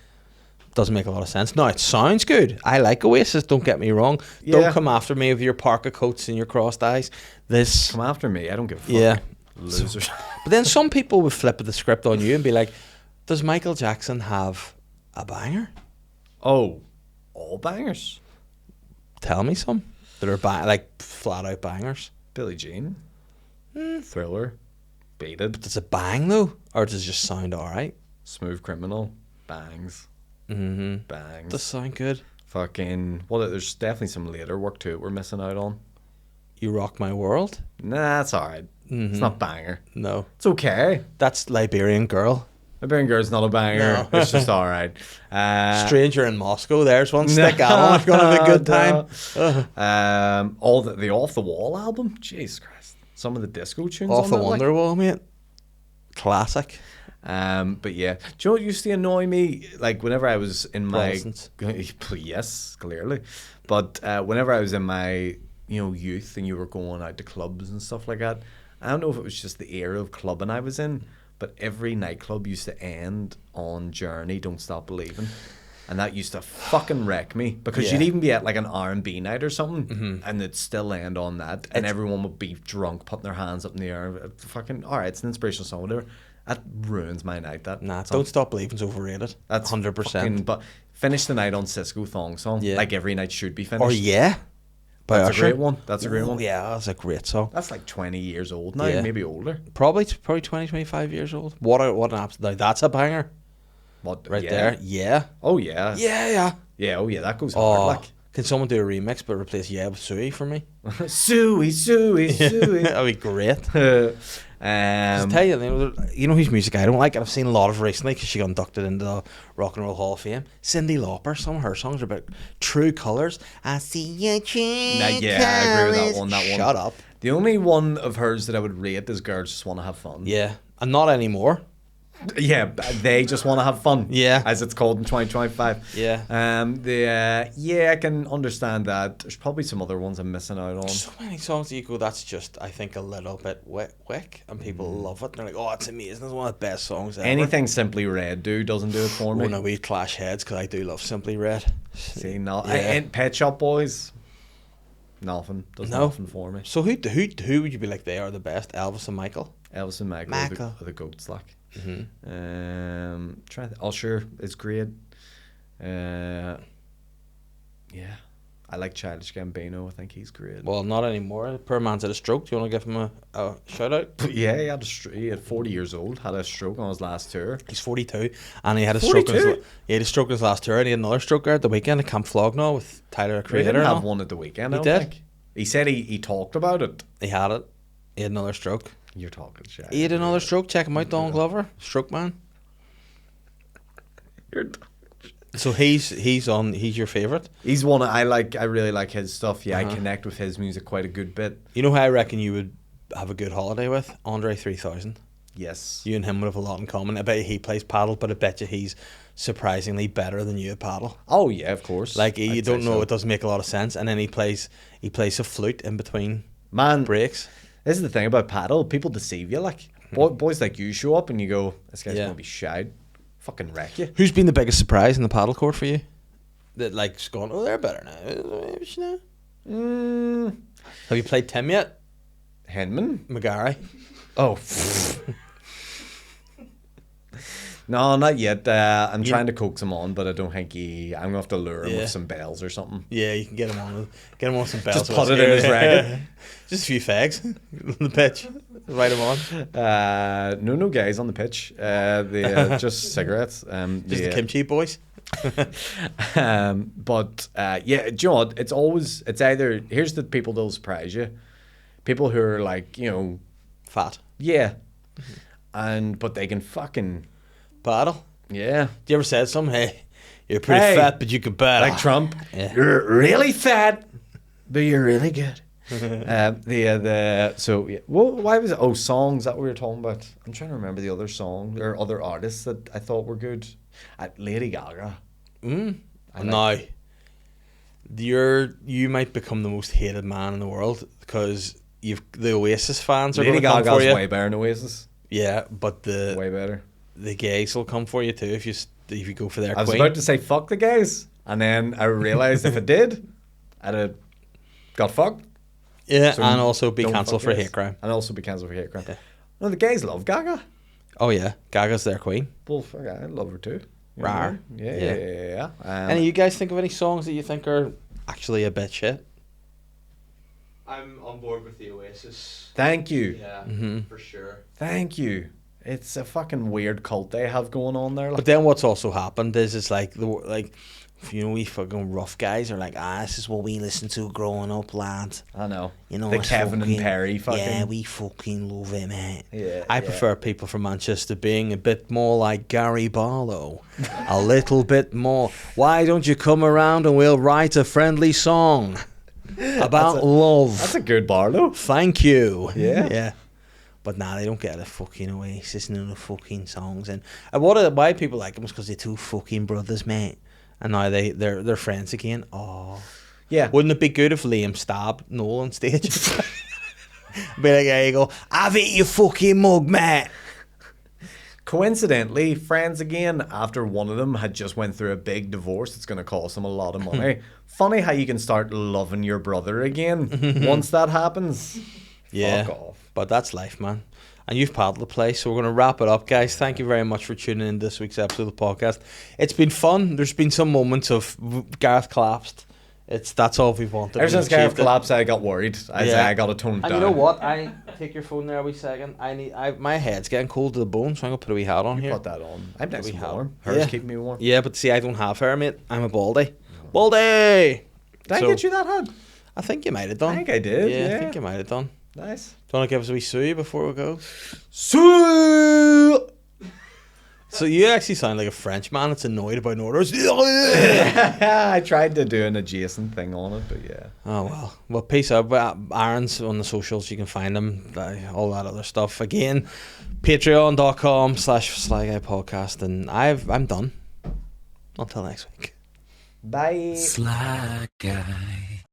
Doesn't make a lot of sense. No, it sounds good. I like Oasis, don't get me wrong. Yeah. Don't come after me with your parka coats and your crossed eyes. This, Come after me. I don't give a fuck. yeah. Losers. But then some people would flip the script on you and be like, does Michael Jackson have a banger? Oh, all bangers. Tell me some that are like flat out bangers. Billie Jean. Thriller. Beat It. Does it bang though, or does it just sound alright? Smooth Criminal. Bangs. Mm-hmm. Bangs. Does sound good. Fucking. Well, there's definitely some later work to it we're missing out on. You Rock My World. Nah, that's alright. It's not banger. No, It's okay. that's Liberian Girl. Liberian Girl's not a banger. No. It's just alright. Stranger in Moscow. There's one. Stick that on if you're gonna have a good time. All the Off the Wall album. Jesus Christ. Some of the disco tunes Off on the that, like. Wonderwall, mate. Classic. But yeah, do you know what used to annoy me? Like whenever I was in my Protestants. yes, clearly, but whenever I was in my youth and you were going out to clubs and stuff like that, I don't know if it was just the era of clubbing I was in, but every nightclub used to end on Journey, Don't Stop Believing. And that used to fucking wreck me because Yeah. you'd even be at like an R&B night or something and it'd still end on that and everyone would be drunk, putting their hands up in the air. Fucking, alright, it's an inspirational song, whatever. That ruins my night. That Nah, song. Don't Stop Believing's overrated. That's 100%. fucking- But finish the night on Cisco Thong Song. Yeah. Like every night should be finished. Or Yeah. By That's Usher. a great one. That's a great one. Yeah, that's a great song. That's like 20 years old now, Yeah. maybe older. Probably 20, 25 years old. What an absolute. That's a banger. What? Right yeah. there. Yeah. Oh yeah. Yeah. Yeah. Oh yeah. That goes Oh, hard. can someone do a remix but replace Yeah with Suey for me? Like Suey. That'd be great. I'll tell you know whose music I don't like, and I've seen a lot of recently because she got inducted into the Rock and Roll Hall of Fame. Cyndi Lauper. Some of her songs are about True Colors. I see your true yeah, I agree with that one. That one. Shut up. The only one of hers that I would rate is Girls Just Want to Have Fun. Yeah, and not anymore. Yeah, they just want to have fun. Yeah. As it's called in 2025. Yeah. I can understand that. There's probably some other ones I'm missing out on. So many songs that you go, that's just, I think, a little bit wick, and people love it. And they're like, oh, it's amazing. It's one of the best songs ever. Anything Simply Red doesn't do it for me. Oh, no, we clash heads because I do love Simply Red. See, no, Yeah. and Pet Shop Boys, nothing. Does No. nothing for me. So who would you be like they are the best? Elvis and Michael? Elvis and Michael. Michael. Are the goats, like. Mm-hmm. Usher is great. Yeah, I like Childish Gambino. I think he's great. Well, not anymore. Poor man's had a stroke. Do you want to give him a shout out? Yeah, he had 40 years old, had a stroke on his last tour. He's 42, and he had a stroke. 42? He had a stroke in his last tour, and he had another stroke there at the weekend at Camp Flognaw with Tyler, the He Creator. didn't and have all. one at the weekend. He I did. don't think. He said he talked about it. He had it. He had another stroke. You're talking shit. He had another stroke. Check him out, Don Glover, Stroke Man. So he's your favourite. He's one I like. I really like his stuff. Yeah, Uh-huh. I connect with his music quite a good bit. You know who I reckon you would have a good holiday with? Andre 3000. Yes. You and him would have a lot in common. I bet you he plays paddle, but I bet you he's surprisingly better than you at paddle. Oh yeah, of course. Like you I'd don't say know, so. it doesn't make a lot of sense. And then he plays a flute in between Man, breaks. this is the thing about paddle. People deceive you. Like boys like you show up and you go, this guy's Yeah. gonna be shite. Fucking wreck you. Who's been the biggest surprise in the paddle court for you? That like's gone, oh, they're better now. Have you played Tim yet? Henman. McGarry. Oh. No, not yet. I'm trying to coax him on, but I don't think I'm gonna have to lure him Yeah. with some bells or something. Yeah, you can get him on some bells. Just put it in his racket. Just a few fags on the pitch. Write him on. No guys on the pitch. Just cigarettes. Just the Kimchi boys. But yeah, do you know what? It's either here's the people that'll surprise you, people who are like Fat. yeah, but they can fucking Paddle. yeah. Do you ever said something? Hey, you're pretty Hey. fat, but you can paddle. Like Trump, Yeah. you're really fat, but you're really good. So yeah. Well, why was it? Songs that we were talking about. I'm trying to remember the other song or other artists that I thought were good. Lady Gaga. Now, you might become the most hated man in the world because the Oasis fans are Lady going to come for Gaga's you. way better than Oasis. Yeah, but Way better. the gays will come for you too if you go for their I was queen. about to say fuck the gays, and then I realized if I did, I'd have got fucked. Yeah, So and also be don't cancelled fuck for gays. hate crime. And also be cancelled for hate crime. Yeah. No, the gays love Gaga. Oh yeah, Gaga's their queen. Well, fuck, I love her too. You know Rar. what I mean? Yeah. Yeah. Any of you guys think of any songs that you think are actually a bit shit? I'm on board with the Oasis. Thank you. Yeah, Mhm. for sure. Thank you. It's a fucking weird cult they have going on there. But Like. then what's also happened is it's like we fucking rough guys are like, this is what we listened to growing up, lads. I know. You know, The it's Kevin and Perry fucking. Yeah, we fucking love it, mate. Yeah, I prefer people from Manchester being a bit more like Gary Barlow. A little bit more. Why don't you come around and we'll write a friendly song about love? That's a good Barlow. Thank you. Yeah. Yeah. But nah, they don't get a fucking Oasis and the fucking songs. And why people like them is because they're two fucking brothers, mate. And now they're friends again. Oh. Yeah. Wouldn't it be good if Liam stabbed Noel on stage? Be like, there you go. I've ate your fucking mug, mate. Coincidentally, friends again after one of them had just went through a big divorce. It's going to cost them a lot of money. Funny how you can start loving your brother again once that happens. Yeah. Fuck off. But that's life, man. And you've paddled the place, so we're going to wrap it up, guys. Thank you very much for tuning in this week's episode of the podcast. It's been fun. There's been some moments of Gareth collapsed. That's all we've wanted. Ever since Gareth collapsed, I got worried. I got to tone it down. And you know what? I take your phone there a wee second. My head's getting cold to the bone, so I'm gonna put a wee hat on here. Put that on. I'm nice and warm. Yeah. Hers keeping me warm. Yeah, but see, I don't have hair, mate. I'm a baldy. Baldy. Did I get you that hat? I think you might have done. I think I did. Yeah. I think you might have done. Nice. Do you want to give us a wee suey before we go? Suey! So you actually sound like a French man that's annoyed about orders. I tried to do an adjacent thing on it, but yeah. Oh, well. Well, peace out. Aaron's on the socials. You can find him. All that other stuff. Again, patreon.com/SLY Guy Podcast. And I'm done. Until next week. Bye. SLY Guy.